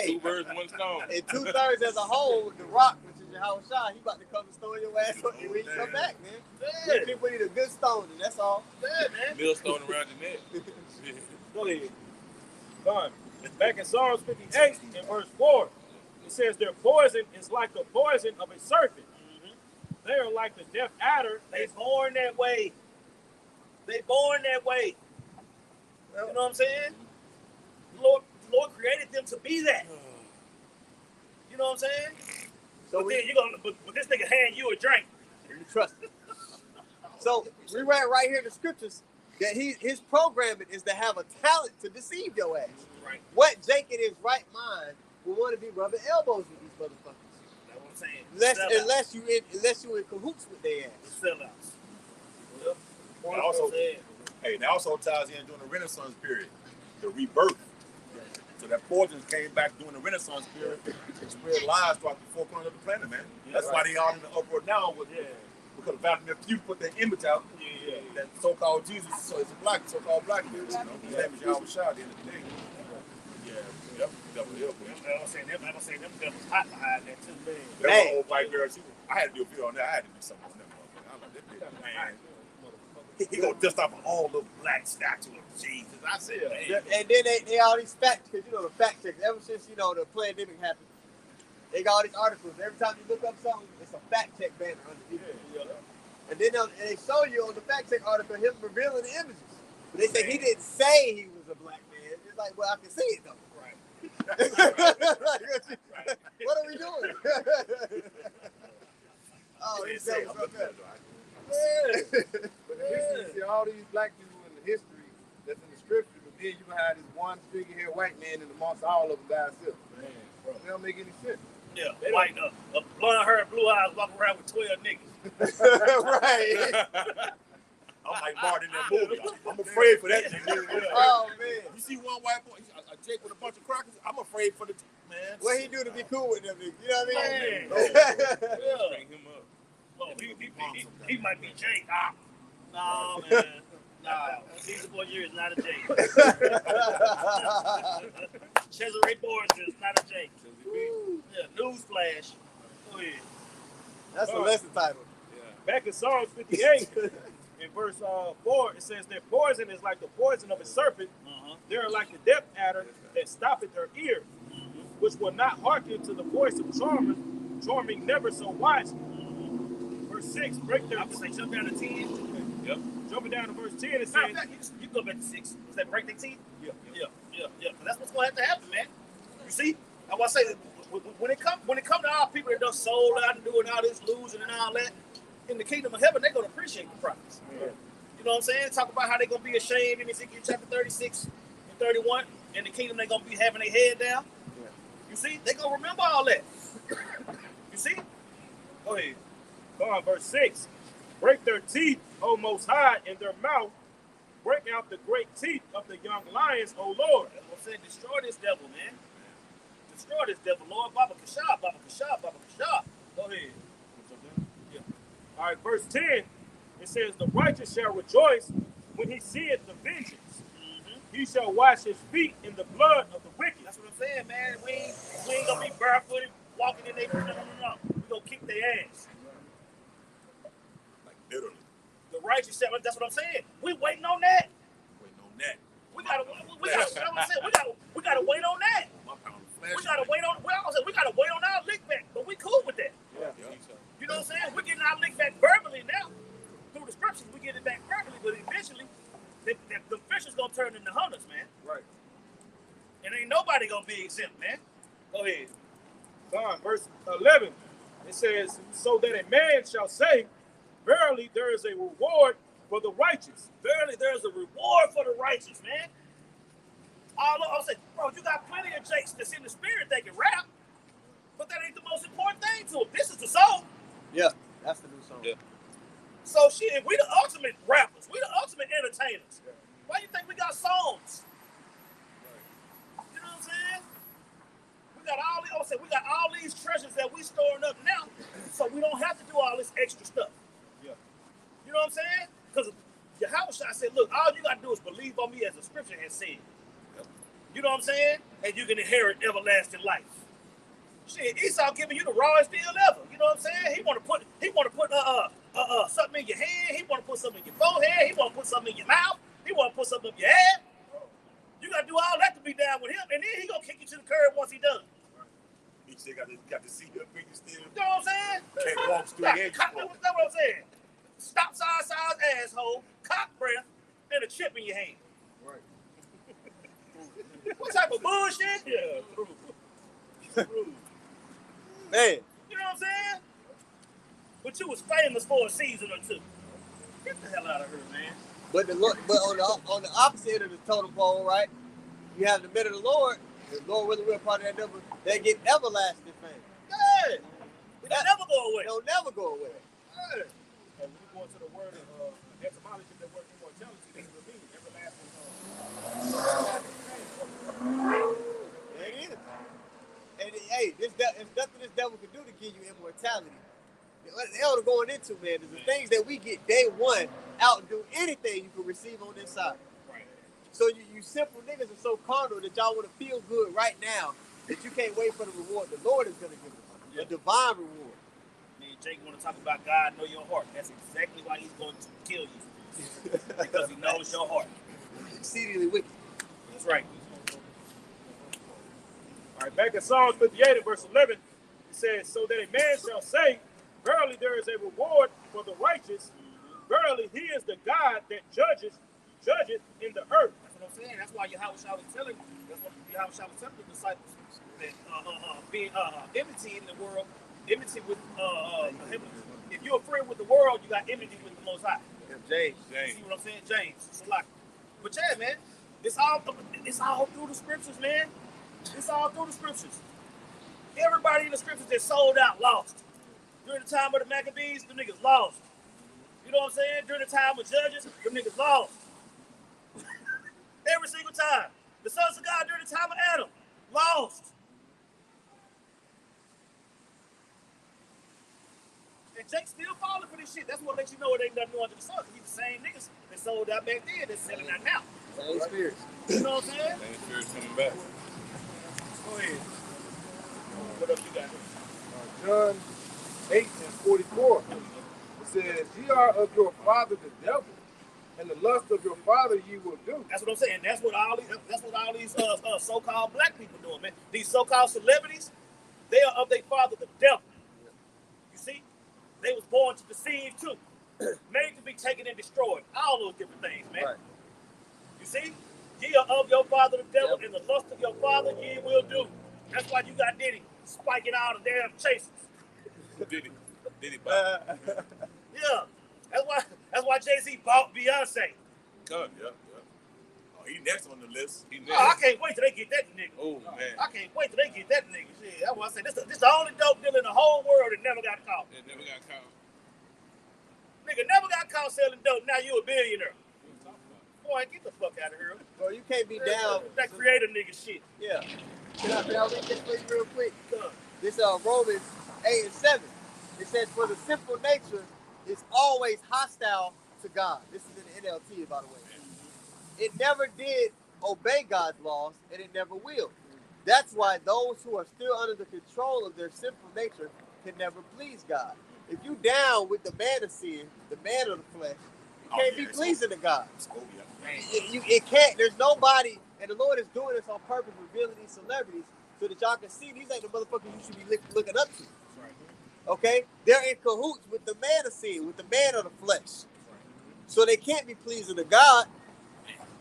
Speaker 6: Two birds, one stone.
Speaker 1: And 2/3 as a whole, the rock, which is your house shot, he about to come and stone your ass when you come back, man.
Speaker 4: Yeah.
Speaker 1: People need a good stone, and that's all.
Speaker 4: Yeah, man.
Speaker 6: Millstone around your neck.
Speaker 3: Go ahead. Done. Back in Psalms 58, in verse 4, it says, "Their poison is like the poison of a serpent. They are like the deaf adder."
Speaker 4: They born that way. They born that way. You know what I'm saying? The Lord created them to be that. You know what I'm saying?
Speaker 1: So
Speaker 4: but then you're gonna, but this nigga hand you a drink.
Speaker 1: you trust him. So we read right here in the scriptures that his programming is to have a talent to deceive your ass.
Speaker 4: Right.
Speaker 1: What Jake in his right mind would want to be rubbing elbows with these motherfuckers?
Speaker 4: That's what I'm saying.
Speaker 1: Unless you in cahoots with their ass.
Speaker 4: Sellouts. Well,
Speaker 6: And also, hey, that also ties in during the Renaissance period, the rebirth. So that poison came back during the Renaissance period and spread lies throughout the four corners of the planet, man. That's why they all in the uproar now because Vladimir Putin put their image out that so-called Jesus, so it's a so-called black dude. You know? His name is Yahweh Shah at the end of the day. Yep, devil hill, man.
Speaker 4: I'm gonna say them devils hot behind that too, man.
Speaker 6: That was old white girl. I had to do a video on that. I had to do something on that motherfucker. I'm like, this bitch, man. He gonna dust off all the black statue of Jesus. I said, man.
Speaker 1: And then they all these facts, because the fact checks, ever since the pandemic happened, they got all these articles. Every time you look up something, it's a fact check banner underneath it. And then they show you on the fact check article him revealing the images. But they say he didn't say he was a black man. It's like, well, I can see it though. What are we doing? Oh, he said something.
Speaker 5: But in history, you see all these black people in the history that's in the scripture, but then you gonna have this one figure-head white man in amongst all of them by himself. It don't make any sense.
Speaker 4: Yeah, white blonde hair, blue eyes, walking around with 12 niggas.
Speaker 1: Right.
Speaker 6: I'm like Martin in that movie. I'm afraid for that nigga.
Speaker 1: Oh man.
Speaker 6: You see one white boy, a Jake with a bunch of crackers? I'm afraid for the man.
Speaker 1: What he do to be cool with them niggas? You know what I mean?
Speaker 6: Bring him up.
Speaker 4: Oh, he might be Jake. No, man. Nah, Caesar Borgia is not a Jake. Cesare Borgia is not a Jake. Yeah, newsflash. Go ahead.
Speaker 1: That's the lesson title.
Speaker 3: Back in Psalms 58, in verse 4, it says, "Their poison is like the poison of a serpent. They are like the deaf adder that stoppeth their ear, which will not hearken to the voice of charmers, charming never so wise." Verse 6, break their...
Speaker 4: I'm going to say jump down to 10.
Speaker 6: Yep.
Speaker 3: Jumping down to verse 10, it
Speaker 4: Matter of
Speaker 3: says...
Speaker 4: fact, you go back to 6. Is that break their teeth?
Speaker 3: Yeah.
Speaker 4: That's what's going to have to happen, man. You see? I want to say, when it come to our people that done sold out and doing all this losing and all that, in the kingdom of heaven, they're going to appreciate the prophets.
Speaker 3: Yeah.
Speaker 4: You know what I'm saying? Talk about how they're going to be ashamed in Ezekiel chapter 36 and 31. In the kingdom, they're going to be having their head down.
Speaker 3: Yeah.
Speaker 4: You see? They're going to remember all that. You see?
Speaker 3: Go ahead. Go on, verse 6. Break their teeth, O Most High, in their mouth. Break out the great teeth of the young lions, O Lord.
Speaker 4: That's what I'm saying. Destroy this devil, man. Destroy this devil, Lord. Baba Kashah, Baba Kashah, Baba Kashah. Go ahead. All right, verse 10, it says, the righteous shall rejoice when he seeth the vengeance. He shall wash his feet in the blood of the wicked. That's what I'm saying, man. We ain't gonna be barefooted walking in their no. We gonna kick their ass.
Speaker 6: Like literally.
Speaker 4: The righteous shall. That's what I'm saying. We waiting on that.
Speaker 6: Waiting on that.
Speaker 4: We gotta wait on that. We gotta wait on. Well, we gotta wait on our lick back, but we cool with that.
Speaker 6: Yeah.
Speaker 4: You know what I'm saying? We're getting our lick back verbally now. Through the scriptures, we get it back verbally, but eventually, the fish is gonna turn into hunters, man.
Speaker 3: Right.
Speaker 4: And ain't nobody gonna be exempt, man. Go ahead.
Speaker 3: Verse 11, it says, so that a man shall say, verily there is a reward for the righteous.
Speaker 4: Verily, there's a reward for the righteous, man. I'm saying, bro, you got plenty of jakes that's in the spirit that can rap, but that ain't the most important thing to them. This is the soul.
Speaker 1: Yeah, that's the new song.
Speaker 6: Yeah.
Speaker 4: So shit, we the ultimate rappers. We the ultimate entertainers. Why you think we got songs? You know what I'm saying? We got all these treasures that we storing up now, so we don't have to do all this extra stuff.
Speaker 3: Yeah.
Speaker 4: You know what I'm saying? Because Yahushua said, look, all you got to do is believe on me as the scripture has said.
Speaker 6: Yep.
Speaker 4: You know what I'm saying? And you can inherit everlasting life. Shit, Esau giving you the rawest deal ever. You know what I'm saying? He want to put something in your hand. He want to put something in your forehead. He want to put something in your mouth. He want to put something up your head. You got to do all that to be down with him, and then he gonna kick you to the curb once he done.
Speaker 6: He still got to see your fingers still.
Speaker 4: You know what I'm saying?
Speaker 6: Can't walk straight edges.
Speaker 4: That's what I'm saying. Stop size asshole, cock breath, and a chip in your hand.
Speaker 3: Right.
Speaker 4: What type of bullshit? Yeah, true.
Speaker 1: Man,
Speaker 4: You know what I'm saying? But you was famous for a season or two. Get the hell out of here, man.
Speaker 1: but on the opposite end of the totem pole, right? You have the men of the Lord. The Lord really will part of that number. They get everlasting fame.
Speaker 4: Yeah. They'll never go away.
Speaker 1: They'll never go away.
Speaker 4: Yeah.
Speaker 3: And when you go into the word of etymology, the word immortality, this will mean everlasting.
Speaker 1: There it is. And hey, there's nothing this devil can do to give you immortality. What the hell are going into, man, is the things that we get day one outdo anything you can receive on this side.
Speaker 4: Right.
Speaker 1: So you simple niggas are so carnal that y'all want to feel good right now that you can't wait for the reward the Lord is going to give us. A divine reward.
Speaker 4: Me and Jake want to talk about God know your heart. That's exactly why he's going to kill you. Because he knows your heart.
Speaker 1: Exceedingly wicked.
Speaker 4: That's right.
Speaker 3: All right, back in Psalms 58 and verse 11, it says, so that a man shall say, verily there is a reward for the righteous. Verily he is the God that judgeth in the earth.
Speaker 4: That's what I'm saying. That's why Yahushua was telling the disciples that being enmity in the world, enmity with if you're a friend with the world, you got enmity with the Most High.
Speaker 1: James.
Speaker 4: See what I'm saying? James. It's like, but yeah, man, it's all through the scriptures, man. It's all through the scriptures. Everybody in the scriptures that sold out lost. During the time of the Maccabees, the niggas lost. You know what I'm saying? During the time of Judges, the niggas lost. Every single time. The sons of God during the time of Adam, lost. And Jake's still falling for this shit. That's what lets you know it ain't nothing new under the sun. He's the same niggas that sold out back then that's selling out now.
Speaker 1: Same spirits.
Speaker 4: You know what I'm saying?
Speaker 6: Same spirit coming back.
Speaker 4: Go ahead. What else you got?
Speaker 5: John 8 and 44. It says, ye are of your father the devil, and the lust of your father ye will do.
Speaker 4: That's what I'm saying. That's what all these so-called black people doing, man. These so-called celebrities, they are of their father the devil. You see? They was born to deceive too. Made to be taken and destroyed. All those different things, man. Right. You see? Ye are of your father the devil, and the lust of your father ye will do. That's why you got Diddy spiking all the damn chases.
Speaker 6: Diddy bought.
Speaker 4: Yeah. That's why Jay-Z bought Beyonce.
Speaker 6: Come, yeah. Oh, he next on the list.
Speaker 4: I can't wait till they get that nigga.
Speaker 6: Oh man.
Speaker 4: I can't wait till they get that nigga. Shit, that's why I say this the only dope dealer in the whole world that never got caught.
Speaker 6: It never got caught.
Speaker 4: Nigga never got caught selling dope. Now you a billionaire. Boy, get the fuck out of here.
Speaker 1: Bro, you can't be down.
Speaker 4: That creator nigga shit.
Speaker 1: Yeah. Can I read this for you real quick? This Romans 8 and 7. It says, for the sinful nature is always hostile to God. This is in the NLT, by the way. It never did obey God's laws, and it never will. That's why those who are still under the control of their sinful nature can never please God. If you down with the man of sin, the man of the flesh, you can't be pleasing to God. It can't. There's nobody, and the Lord is doing this on purpose, revealing these celebrities so that y'all can see these ain't the motherfuckers you should be looking up to. Okay? They're in cahoots with the man of sin, with the man of the flesh. So they can't be pleasing to God.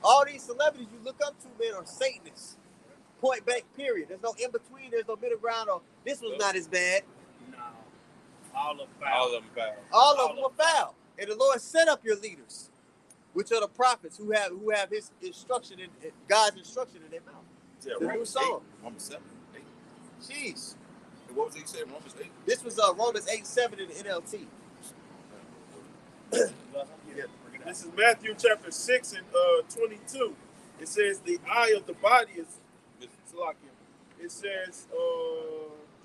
Speaker 1: All these celebrities you look up to, man, are Satanists. Point blank, period. There's no in between. There's no middle ground. Or this was not as bad.
Speaker 4: No. All of them foul.
Speaker 1: All of them are foul. And the Lord set up your leaders, which are the prophets who have His instruction in God's instruction in their mouth.
Speaker 6: Yeah,
Speaker 1: the new song.
Speaker 6: Romans 7, 8.
Speaker 1: Jeez.
Speaker 6: And what was he saying? Romans 8.
Speaker 1: This was Romans 8:7 in the NLT.
Speaker 3: This is Matthew chapter 6 and 22. It says the eye of the body is it says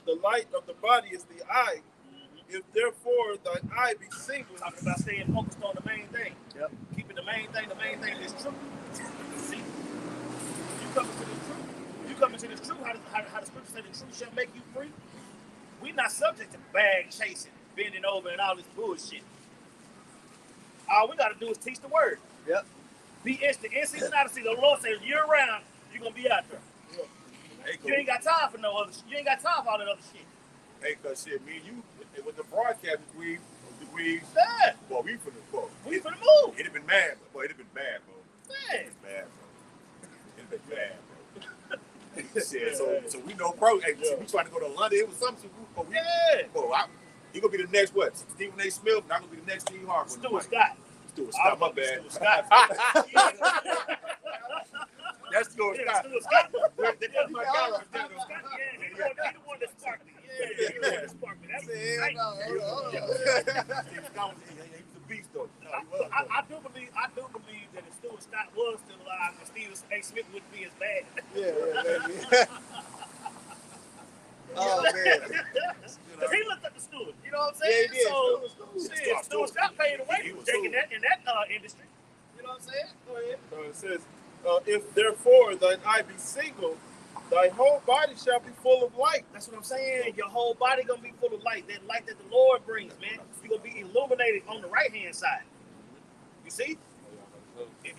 Speaker 3: the light of the body is the eye. If therefore thine eye be single,
Speaker 4: Talking about staying focused on the main thing.
Speaker 1: Yep.
Speaker 4: Keeping the main thing is truth. See? You come into this truth. You come into this truth, how the scripture said the truth shall make you free. We're not subject to bag chasing, bending over, and all this bullshit. All we got to do is teach the word.
Speaker 1: Yep.
Speaker 4: Be instant. In season, out of season. The Lord says year round, you're going to be out there.
Speaker 6: Hey,
Speaker 4: You ain't got time for no other shit. You ain't got time for all that other shit.
Speaker 6: hey, cause shit, me and you, with the broadcast, we
Speaker 4: Yeah.
Speaker 6: boy, we finna go.
Speaker 4: We finna move.
Speaker 6: It'd have been mad, boy. It'd have been bad, bro.
Speaker 4: Yeah.
Speaker 6: It'd been bad, bro. It'd been bad, bro. Shit, so we know, bro. Hey, we trying to go to London. It was something. But we,
Speaker 4: Yeah.
Speaker 6: bro, you gonna be the next what? Stephen A. Smith. Not gonna be the next Steve Harper.
Speaker 4: Stuart Scott.
Speaker 6: Stuart Scott. My bad.
Speaker 4: Stuart Scott.
Speaker 6: That's Stuart Scott.
Speaker 4: Stuart Scott.
Speaker 6: That's my guy right there.
Speaker 4: He's the one that sparked me. Yeah, he's the one that sparked me. That's
Speaker 6: Steve Scott, he was a beast, though.
Speaker 4: I do believe that if Stuart Scott was still alive, then Stephen A. Smith wouldn't be as bad.
Speaker 1: Yeah. Oh man.
Speaker 4: Because he looked up to Stuart. You know what I'm saying?
Speaker 1: Yeah, he did.
Speaker 4: So shit, Stuart Scott paid the way he was taking that in that industry. You know what I'm saying? Go ahead.
Speaker 3: it says, if therefore thine eye be single, thy whole body shall be full of light.
Speaker 4: That's what I'm saying. Your whole body gonna be full of light. That light that the Lord brings, man. You're gonna be illuminated on the right hand side. You see? If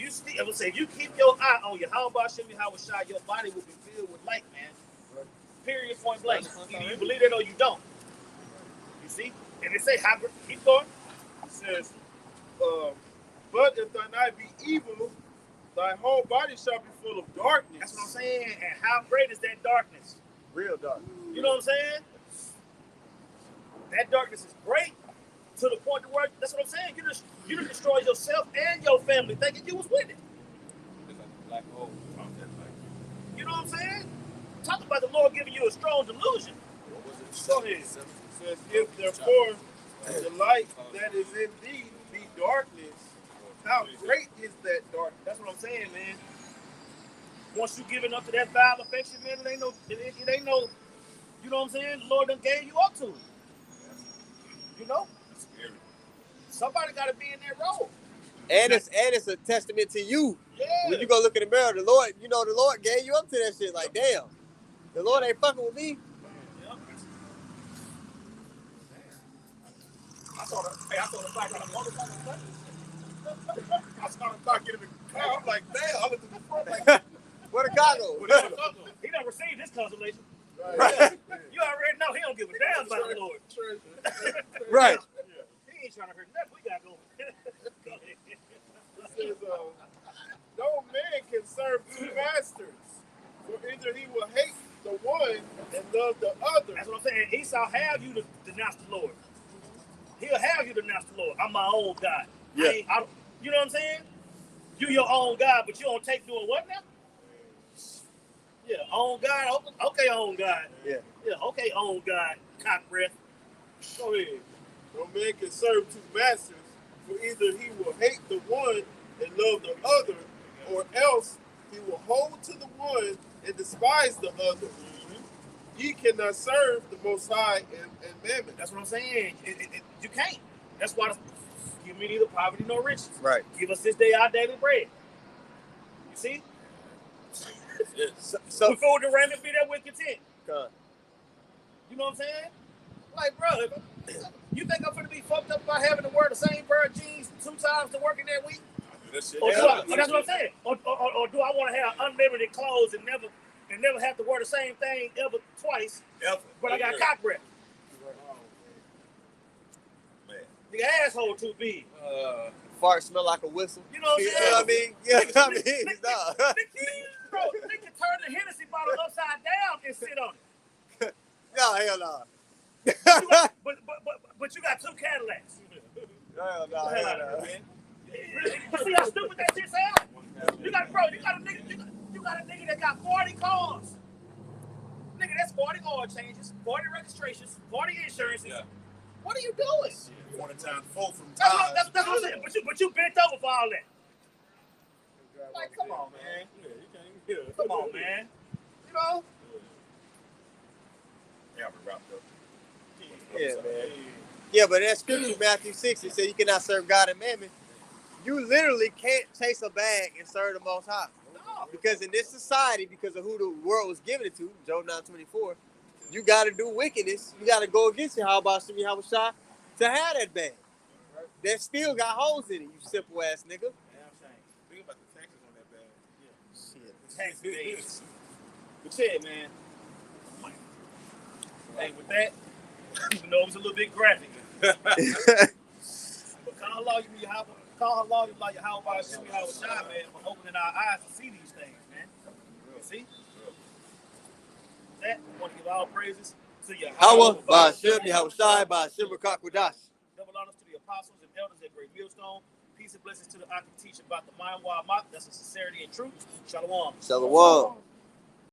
Speaker 4: you keep your eye on your whole body, should be how it shine, your body will be filled with light, man. Period, point blank. Either you believe it or you don't. You see? And they say, keep going.
Speaker 3: It says, but if thine eye be evil, thy whole body shall be full of darkness.
Speaker 4: That's what I'm saying. And how great is that darkness?
Speaker 1: Real dark.
Speaker 4: You know what I'm saying? That darkness is great to the point where, that's what I'm saying. You just destroyed yourself and your family thinking you was with it.
Speaker 2: It's like a black hole.
Speaker 4: You know what I'm saying? Talk about the Lord giving you a strong delusion. Go ahead.
Speaker 3: It says, if therefore the light that is in thee be darkness, how great is that darkness?
Speaker 4: That's what I'm saying, man. Once you giving up to that vile affection, man, it ain't no, you know what I'm saying? The Lord done gave you up to it. You know? Somebody got to be in that role.
Speaker 1: And it's a testament to you.
Speaker 4: Yeah.
Speaker 1: When you go look in the mirror, the Lord gave you up to that shit. Like, damn, the Lord ain't fucking with me.
Speaker 4: Yep.
Speaker 6: I saw the fact on a motorcycle. I saw the car get in the car. I'm like, damn. I looked at the front like,
Speaker 1: Where the car go?
Speaker 4: He done received this consolation.
Speaker 1: Right.
Speaker 4: You already know he don't give a damn about the Lord.
Speaker 1: Right.
Speaker 4: He ain't trying to hurt nothing we got going. Go ahead.
Speaker 3: It says, no man can serve two masters, for either he will hate the one and love the other.
Speaker 4: That's what I'm saying. Esau have you to denounce the Lord. He'll have you to denounce the Lord. I'm my own God.
Speaker 1: Yeah.
Speaker 4: You know what I'm saying? You your own God, but you don't take doing what now? Yeah, own God. Okay, own God.
Speaker 1: Yeah.
Speaker 4: Yeah, okay, own God. Cock breath. Go ahead.
Speaker 3: No man can serve two masters, for either he will hate the one and love the other, or else he will hold to the one and despise the other. Ye cannot serve the Most High and Mammon.
Speaker 4: That's what I'm saying. You can't. That's why give me neither poverty nor riches.
Speaker 1: Right.
Speaker 4: Give us this day our daily bread. You see?
Speaker 1: So
Speaker 4: with food and raiment, be there with content.
Speaker 1: God.
Speaker 4: You know what I'm saying? Like, bro, you think I'm gonna be fucked up by having to wear the same pair of jeans 2 times to work in that week?
Speaker 6: That's
Speaker 4: Or that's what I'm saying. Or do I want to have unlimited clothes and never have to wear the same thing ever twice?
Speaker 6: Ever.
Speaker 4: But I got cock breath.
Speaker 6: Man.
Speaker 4: The asshole too big.
Speaker 1: Fart smell like a whistle.
Speaker 4: You know what I'm saying?
Speaker 1: You know what I mean? Yeah, I mean, no.
Speaker 4: Bro, they can turn the Hennessy bottle upside down and sit on it.
Speaker 1: No, hell no.
Speaker 4: But you got 2 Cadillacs.
Speaker 1: Hell no.
Speaker 4: You see how stupid that shit sounds? You got a nigga that got 40 cars. Nigga, that's 40 oil changes, 40 registrations, 40 insurances. Yeah. What are you doing?
Speaker 6: 40 times 4 from
Speaker 4: That's
Speaker 6: time.
Speaker 4: what I'm saying. But you bent over for all that. Like, come on, man. Come on, man. You know?
Speaker 6: Yeah, we're wrapped up.
Speaker 1: Yeah, man. Yeah, but that scripture, Matthew 6, it said you cannot serve God and mammon. You literally can't chase a bag and serve the Most High. No. Because in this society, because of who the world was giving it to, Job 9:24, you got to do wickedness. You got to go against it. How about Shemi Hawashai to have that bag? That still got holes in it, you simple ass nigga.
Speaker 6: Think about the taxes on that bag.
Speaker 4: Yeah. Shit. Tax days. But yeah, man. Hey, with that, even though it was a little bit graphic. But call Allah, you how about Shemi Hawashai, man, for opening our eyes to see these things, man. You see? That, I want to give all praises to Yahweh,
Speaker 1: by Shemi Hawashai, by Shema Kakwadash.
Speaker 4: Double honors to the apostles and elders at Great Millstone. Peace and blessings to the Aki teacher about the mind wild mock. That's a sincerity and truth. Shalom.
Speaker 1: Shalom.